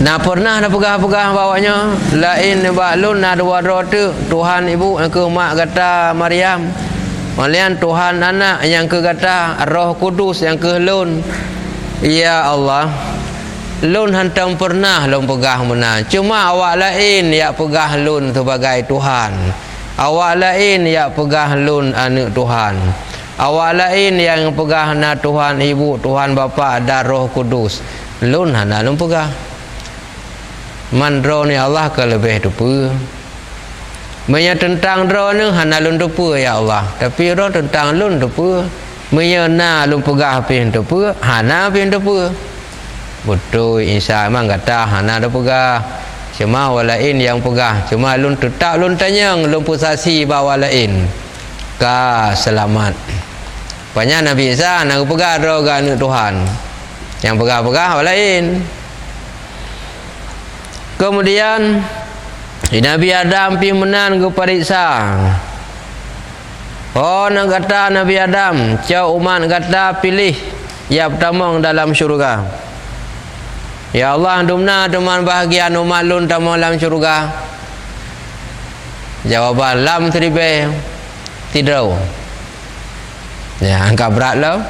nah pernah nak pegah-pegah bawanya lain baklun na dua rotu Tuhan ibu yang ke mak kata Maryam malian Tuhan anak yang ke kata Roh Kudus yang ke lun ya Allah lun hantam pernah lun pegah menang cuma awak lain ya pegah lun sebagai Tuhan awak lain ya pegah lun anak Tuhan awak lain yang pegah na Tuhan ibu Tuhan bapa dan Roh Kudus lun hana lun pegah man roh ni Allah ke lebih dupa menya tentang roh ni hana lun dupa ya Allah tapi roh tentang lun dupa menya na lun pegah pin dupa hana pin dupa betul Isa memang kata hana ada pegah cuma walain yang pegah cuma lun tetap lun tanyang lun pusasi bawa lain ka selamat banyak Nabi Isa nak pegah roh ganu Tuhan yang pegah-pegah walain. Kemudian Nabi Adam pi menan ke pariksa. Oh nak kata Nabi Adam, cau umat kata pilih yang pertama dalam syurga. Ya Allah, dumna teman bahagian umat lun tamu dalam syurga. Jawaban lam seribe tidak. Ya, angka berat lah.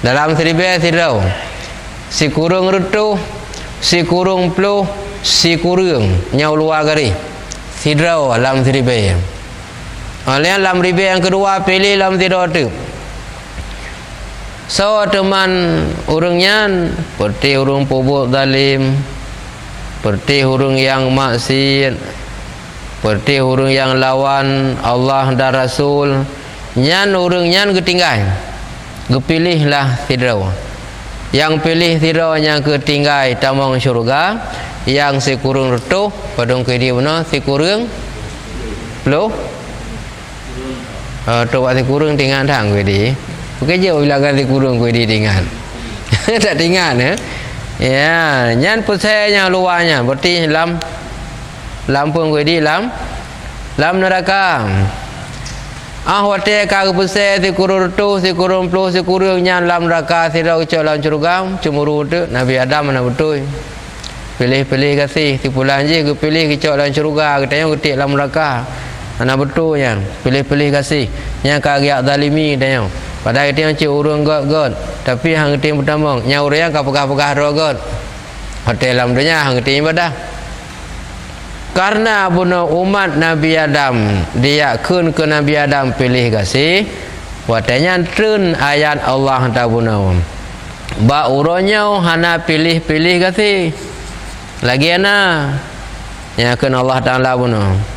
Dalam seribe tidak. Si kurung rutuh, si kurung peluh, si kurung nyau luar gari. Sidrau lam seribe. Oleh lam ribe yang kedua pilih lam tidak tu. So teman urungnya seperti urung pubuk zalim, seperti urung yang maksiat, seperti urung yang lawan Allah dan Rasul, nyan urung nyan ketinggal. Kepilihlah sidrau. Yang pilih sidrau yang ketinggal tamang syurga, yang si kurung retuh padung ke dia benar si kurung peluh. Tu buat si kurung tinggal tang ke dia. Bekerja bila ganti kurung ke dia tinggal. Tak tinggal ya, nyan pusainya luarnya berarti lampung ke dia lam neraka. Wate ka pusai si kurung tu si kurung peluh si kurung nyan lam neraka si dah ucap lam curugam cemburu tu Nabi Adam mana betul. Pilih-pilih kasih si pulang je ke pilih kecok lam curuga katanya ketik lam neraka. Mana betulnya pilih-pilih kasih yang kagiak zalimi tanya padahal dia cik urung god tapi hang ketik pertama nyau orang ka pegah-pegah ro god hotel lam dunia hang ketik ibadah karena bunuh umat Nabi Adam dia kun ke Nabi Adam pilih kasih watanya trun ayat Allah ta bunuh ba uronya hana pilih-pilih kasih lagi ana yang kun Allah Taala bunuh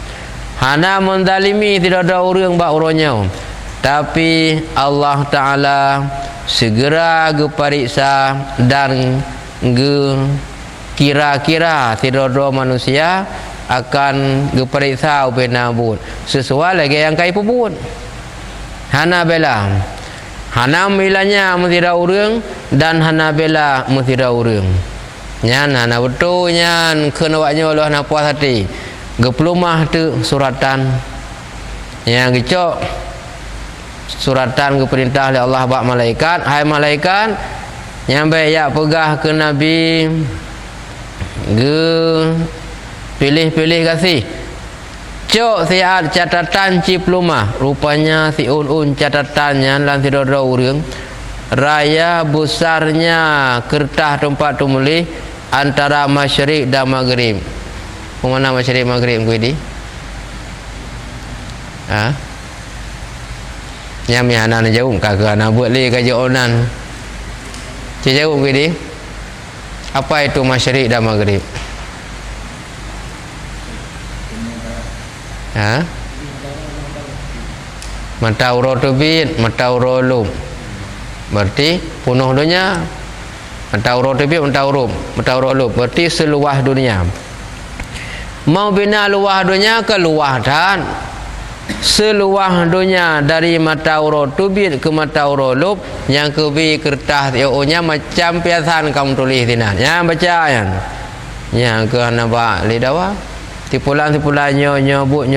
hana menzalimi tidak ada orang bak uronya tapi Allah Ta'ala segera gepariksa dan kira-kira tidak ada manusia akan gepariksa upenabut sesuai lagi yang kai pebut Hanabila. Hanamilanya mentira urang dan Hanabila mentira urang. Nyan hana betul nyan kena waknya Allah nak puas hati. Geplumah tu suratan. Yang gecok suratan ke perintah oleh Allah bak malaikat, hai malaikat nyampe ya pegah ke Nabi ge pilih-pilih kasih cok siat catatan ciplumah rupanya si un catatannya lan tidoro urang raya besarnya kertas tempat tulis antara masyrik dan maghrib. Mana masyrik maghrib ku di? Nyam ya anak jauh kakak anak buat li kerja onan. Jauh ku di. Apa itu masyrik dan maghrib? Matauro tubit, matauro lum. Berarti penuh dunia. Matauro tubit, matauro lum. Berarti seluas dunia. Mau bina luah dunia ke luah dan seluah dunia dari matauro tubit ke matauro lub yang kebi kertas nya macam piasan kamu tulis dinan yang baca yang ke nabak lidawa tipulan nyobut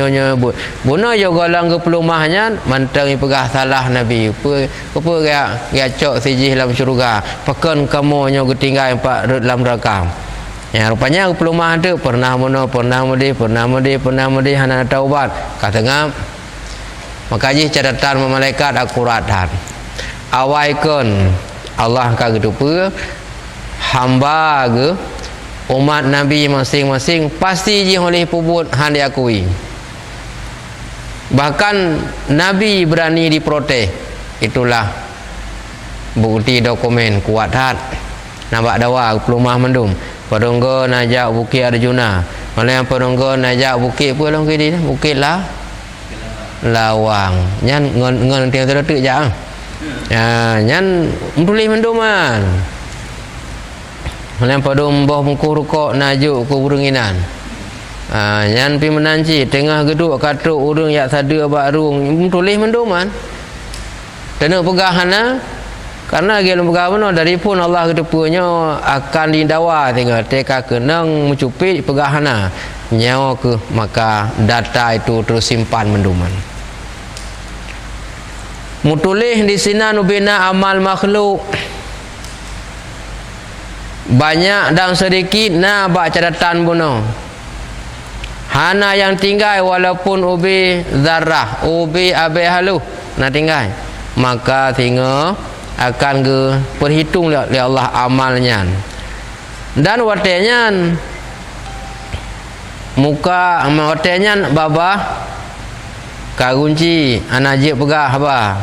buna yo golang ke pelumahnya mantang pegah salah nabi apa ga cok sijih dalam syurga pekan kamu nyo ketinggal pak dalam rakam. Ya rupanya pelumah tu pernah mudi hana taubat kata ngam makanya catatan malaikat akurat dan awaikan Allah ka gitu hamba ke umat Nabi masing-masing pasti ji oleh pubut han diakui. Bahkan Nabi berani diprotes. Itulah bukti dokumen kuat hat nampak dawa pelumah mendum Padunggo najak Bukit Arjuna. Mana yang padunggo najak bukit apa long kiri bukit lah Lawang. Nyan ngon tiang terdetik je. Ya, nyan tulis menduman. Mana yang padung boh mengku rukuk najuk ku burunginan. Nyan pi menanci tengah geduk katuk urang yak sada barung tulis menduman. Kena pegahana karena dia lembaga mana dari pun Allah kedepannya akan dindawa tengok teka kenang mencupi pegahana nyawa ke maka data itu terus simpan menduman. Mutulih di sini nubina amal makhluk banyak dan sedikit na bak catatan buno. Hana yang tinggal walaupun ubi zarrah, ubi abe halu na tinggal maka tengok akan ke perhitung oleh Allah amalnya dan watenya muka watenya baba kagunci anajib pegah apa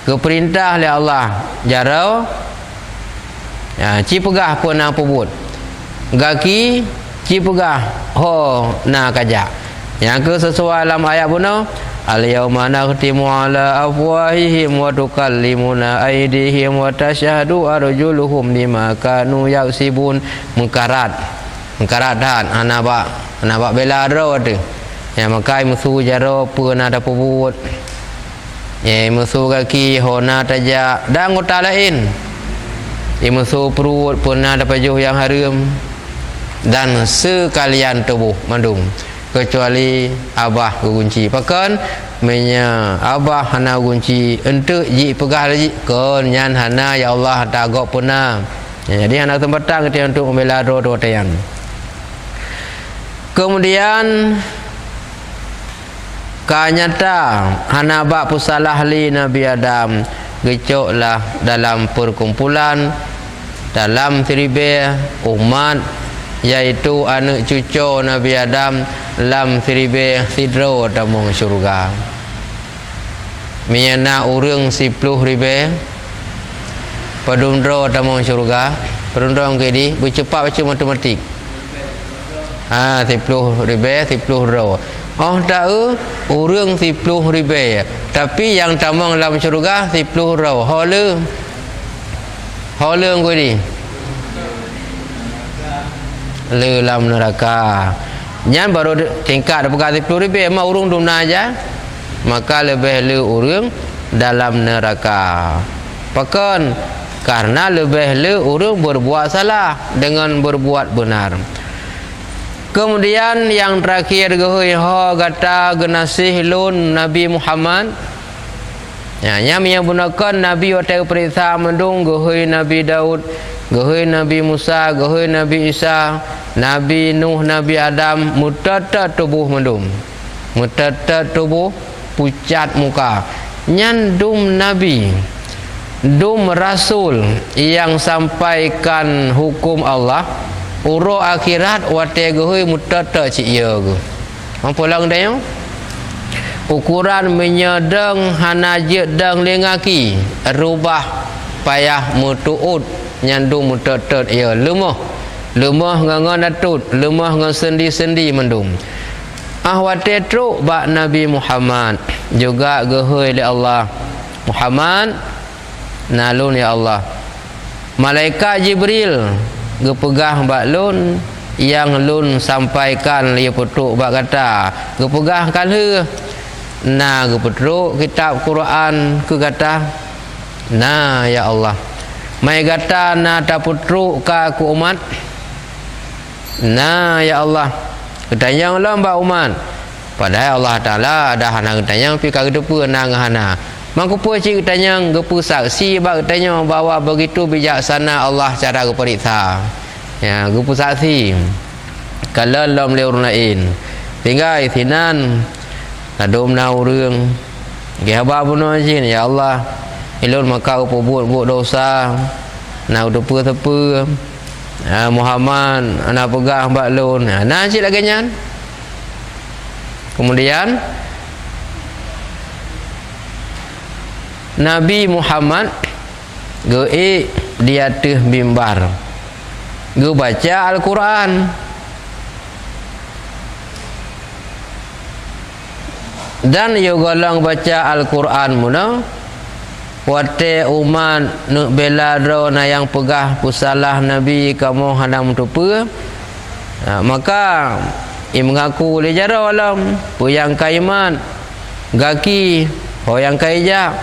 ke perintah oleh Allah jarau ya ci pegah pun na pubut gaki ci pegah ho na kajak yang ke sesuai dalam ayat buno al-yawma nakhtimu ala afwahihim wa tukallimuna aydihim wa tashhadu arjuluhum bima kanu yaksibun mengkarat dan anak bela ro tu ya makai musuh jaro pun ada pubut ya musuh kaki hona tajak dan anggota lain ya musuh perut pun ada pajuh yang haram dan sekalian tubuh mandung kecuali abah kunci pakan menya abah hana kunci entuk ji pegah ji kon nyan hana ya Allah tagok puna ya, jadi hana tempatan ketika untuk membela do tayan. Kemudian kanyata hana bak pusalah li Nabi Adam gecoklah dalam perkumpulan dalam tribe umat yaitu anak cucu Nabi Adam lam tribe sidro tamung syurga miana urang 10 ribe padundro tamung syurga padundro ngedi bercepat baca matematik 10 ribe 10 ro oh tahu urang 10 ribe tapi yang tamung dalam syurga 10 ro holeung ngedi dalam neraka nyan baru tingkat dah pegang 10 ribu emang urung dumna aja maka lebih le urung dalam neraka. Pakan karena lebih le orang berbuat salah dengan berbuat benar. Kemudian yang terakhir gehoi ha kata genasih lun Nabi Muhammad. Ya, yang gunakan Nabi waktu perintah mendung gehoi Nabi Daud, gehoi Nabi Musa, gehoi Nabi Isa, Nabi Nuh, Nabi Adam, mutata tubuh mendung. Mutata tubuh pucat muka. Nyandum Nabi, dum Rasul yang sampaikan hukum Allah. Uro akhirat wate gehoi mutata cik ya go. Mampu lang dah ukuran menyedeng hanajit dang lengaki rubah payah mutuut nyandung mutata ya lemah ngan atut lemah ngan sendi-sendi mendum. Wate truk bak Nabi Muhammad juga gehoi li Allah. Muhammad nalun ya Allah. Malaikat Jibril gepegah bak lun yang lun sampaikan dia petuk bak kata gepegah kala na gepetruk kitab Quran ke kata na ya Allah mai kata na ta petruk ka ku umat na ya Allah ketanyang lah bak umat padahal Allah Taala ada hana ketanyang pi ka depa na ngahana mangkupa cik tanyang gepu saksi bak tanya bahawa begitu bijaksana Allah cara geperiksa. Ya, gepu saksi. Kalau lam le orang lain. Tinggal isinan nadum na urang. Ge haba bunuh jin ya Allah. Ilun maka buat dosa. Na depa tepa. Muhammad ana pegah bak lun. Nah cik lagi nyan. Kemudian Nabi Muhammad ge di atas mimbar ge baca Al-Quran dan yo golong baca Al-Quran muna wate umat nu bela na yang pegah pusalah Nabi kamu hadam tupa maka mengaku le jara alam puyang kaiman gaki hoyang kaija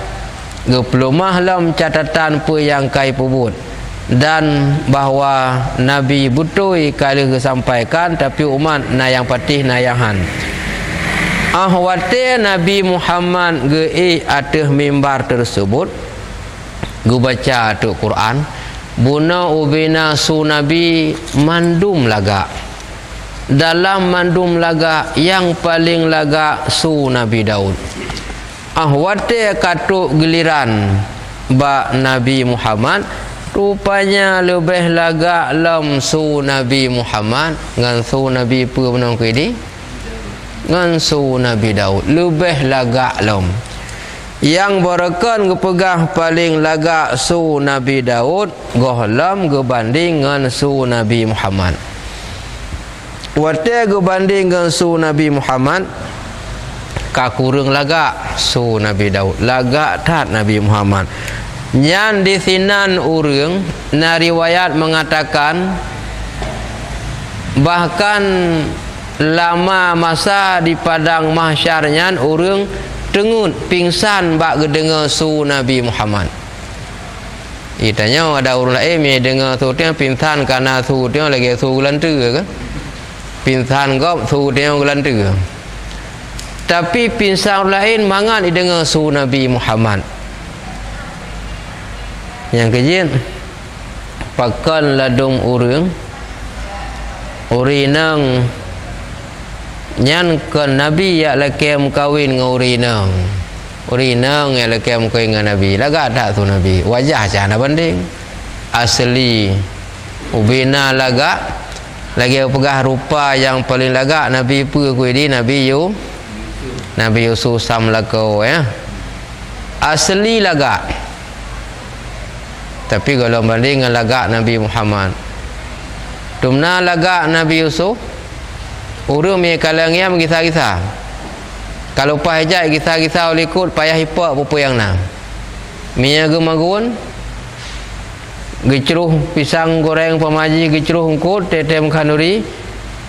geplumah lam catatan pe yang kai pubut dan bahawa Nabi butui kali sampaikan tapi umat na yang patih na yang han wate Nabi Muhammad ge atas mimbar tersebut ge baca tu Quran buna ubina su Nabi mandum laga dalam mandum laga yang paling laga su Nabi Daud. Wate katuk giliran bak Nabi Muhammad rupanya lebih lagak lam su Nabi Muhammad ngan su Nabi apa menang kini ngan su Nabi Daud lebih lagak lam yang berakan kepegah paling lagak su Nabi Daud gohlam gebanding ngan su Nabi Muhammad. Wate gebanding ngan su Nabi Muhammad kakurung lagak su Nabi Daud lagak tat Nabi Muhammad nyan di sinan urang na riwayat mengatakan bahkan lama masa di padang mahsyar nyan urang tengut pingsan bak gedengar su Nabi Muhammad. Itanya ada urang lain me dengar su teh pingsan karena su teh lagi su bulan tu kan pingsan gop su teh bulan tu. Tapi pinsang lain mangan dengar su Nabi Muhammad. Yang kejin pakan ladung urang urinang nyan ke Nabi ya lakem kawin dengan urinang ya lakem kawin dengan Nabi laga tak tu Nabi wajah cana banding asli ubina laga lagi pegah rupa yang paling laga Nabi pu kuidi Nabi Yusuf sam lakau ya asli laga tapi kalau banding dengan laga Nabi Muhammad tumna laga Nabi Yusuf urang me kalang yang kisah-kisah kalau pahajat kisah-kisah likut payah hipak apa yang na mia gemagun geceruh pisang goreng pamaji geceruh ungkut tetem kanuri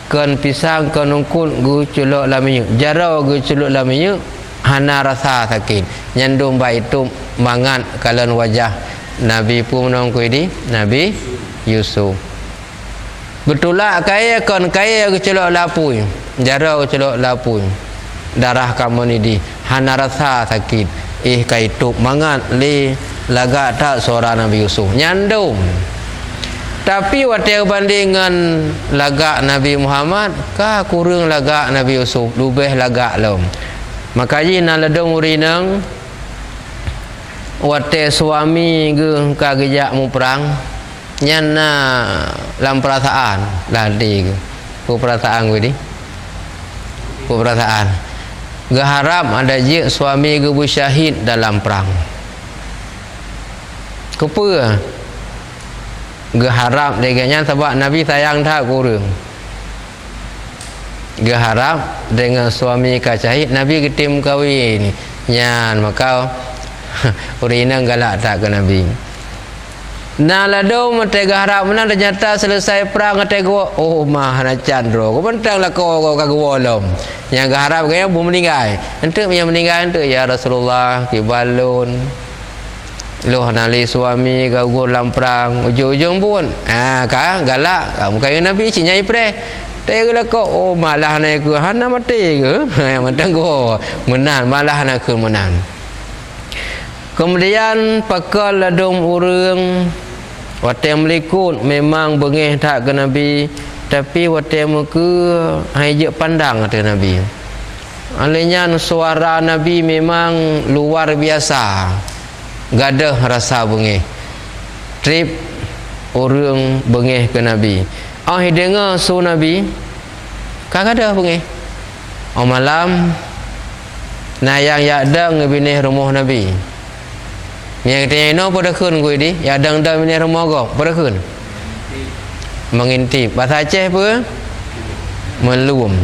kan pisang kan ungkut gu celok laminya jarau gu celok laminya hana rasa sakit nyandung baik itu mangat kalan wajah Nabi pun menongku ini Nabi Yusuf betulak kaya kon kaya kecelok lapui jara kecelok lapui darah kamu ni di hana rasa sakit kaituk mangat li laga tak suara Nabi Yusuf nyandung tapi waktu bandingan laga Nabi Muhammad kah kurang laga Nabi Yusuf lebih laga lom makanya naladong urinang waktu suami ke kagejak mu perang nyana dalam perasaan ladi ke perasaan gue di ke perasaan gak harap ada je suami gue bersyahid dalam perang kepa gak harap dengannya sebab Nabi sayang tak kurang gak harap dengan suami kau syahid Nabi ketim kahwin nyan maka urina galak tak ke Nabi nah lado mate gak harap mana ternyata selesai perang kata gua oh mah na candro kau pentang lah kau kagawolom yang gak harap kaya bu meninggal ente yang meninggal ente ya Rasulullah kibalun loh nali suami kau dalam perang ujung-ujung pun kah galak kamu kayu Nabi cinyai pre tega kau oh malah naik ke hana mati ke yang mentang gua menang malah nak ke menang kemudian pakal ladung urang waktu melikut memang bengih tak ke Nabi tapi waktu muka hanya pandang kata Nabi alanya suara Nabi memang luar biasa gadah rasa bengih trip urang bengih ke Nabi dengar su Nabi kagak ada bengih malam nah yang ada ngebinih rumah Nabi yang tanya no pada kun gue di ya dang dah ini rumah kau pada kun mengintip bahasa Aceh apa melum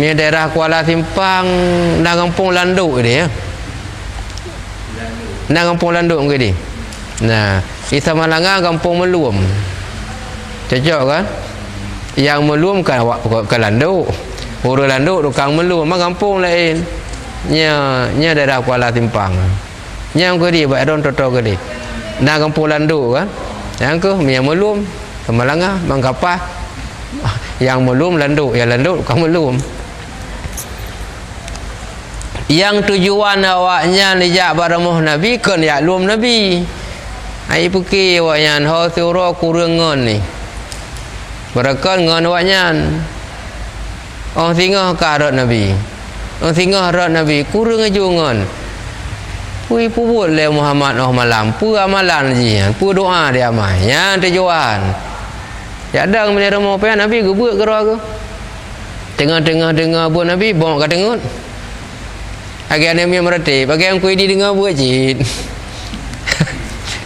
ni daerah Kuala Simpang nak kampung Landuk dia nak kampung Landuk gue di nah Isa Malanga kampung melum cocok kan yang melum kan ke Landuk urang Landuk tukang melum mah kampung lain nya daerah Kuala Simpang yang ke dia buat don toto ke dia nak kampung Landuk kan yang ke yang melum Kemalanga mangkapah yang melum Landuk ya Landuk kamu melum yang tujuan awaknya lijak baramuh Nabi kan ya lum Nabi ai puki awaknya ho sura kurang ngon ni barakan ngon awaknya oh singa ka rat Nabi oh singa rat Nabi kurang ajungan pui pubut le Muhammad malam pu amalan ji pu doa dia amal yang tujuan ya dang menira mau pe Nabi ge buat kero ke tengah-tengah dengar buat Nabi bong ka tengut agak ni merati bagi yang kuih di dengar buat jin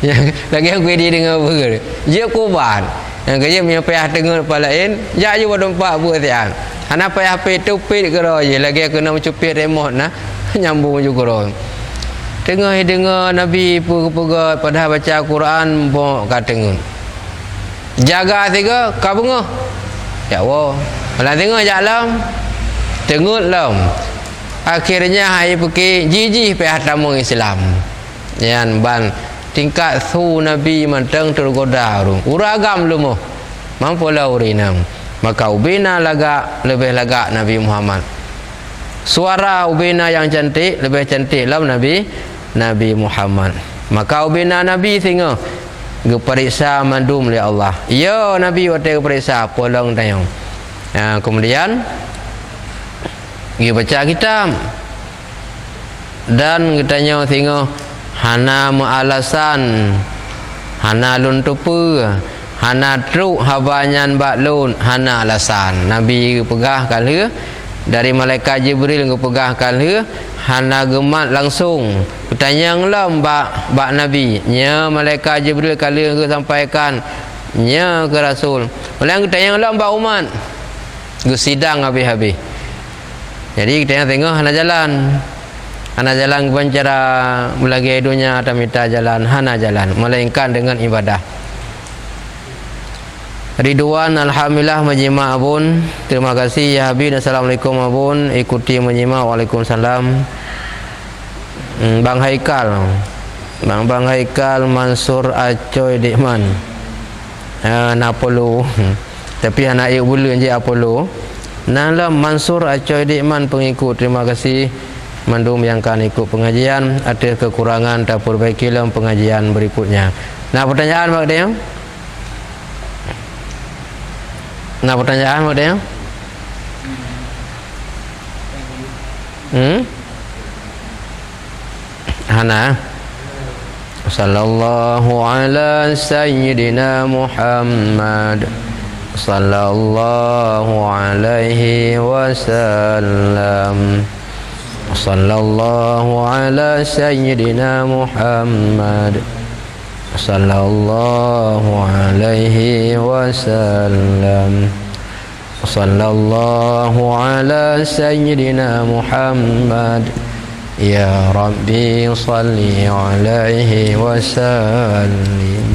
yang lagi yang kuih di dengar buat dia kuban yang kerja punya payah tengut kepala lain ya je buat dompak buat tiang anak payah pe tupit kero je lagi kena mencupit remote nah nyambung juga kero tengah dengar Nabi pegat pada baca Quran bok katengun jaga tiga ka bunga ya Allah malah tengah jalan tengut lam akhirnya hai pergi jijih pe tamu Islam yan ban tingkat su Nabi mantang tergoda uragam lumo mampu la urinam maka ubina laga lebih laga Nabi Muhammad suara ubina yang cantik lebih cantik lam Nabi Muhammad maka ubina Nabi singa geperiksa mandum oleh Allah ya Nabi waktu periksa polong tayang kemudian dia baca kitab dan katanya singa hana mualasan hana lun tupu hana truk habanyan baklun hana alasan Nabi pegah kali dari malaikat Jibril ngepegah kali hana gemat langsung tanyang lam bak Nabi nya malaikat Jibril kali ke sampaikan nya ke Rasul oleh tanyang lam bak umat ke sidang habis-habis jadi kita tengok hana jalan kebancara melagi dunia atau minta jalan hana jalan melainkan dengan ibadah Ridwan alhamdulillah menyimak abun terima kasih ya Habib assalamualaikum abun ikuti menyimak waalaikumsalam Bang Haikal. Bang Haikal Mansur Acoy Dikman. Apollo. Tapi anak air bulan je Apollo. Nala Mansur Acoy Dikman pengikut. Terima kasih mandum yang akan ikut pengajian. Ada kekurangan tak perbaikilah pengajian berikutnya. Nak pertanyaan Mak Deng? Nak pertanyaan Mak Deng? Hana. Sallallahu ala sayyidina Muhammad. Sallallahu alaihi wasallam. Sallallahu ala sayyidina Muhammad. Sallallahu alaihi wasallam. Sallallahu ala sayyidina Muhammad. Ya Rabbi salli alaihi wasallim.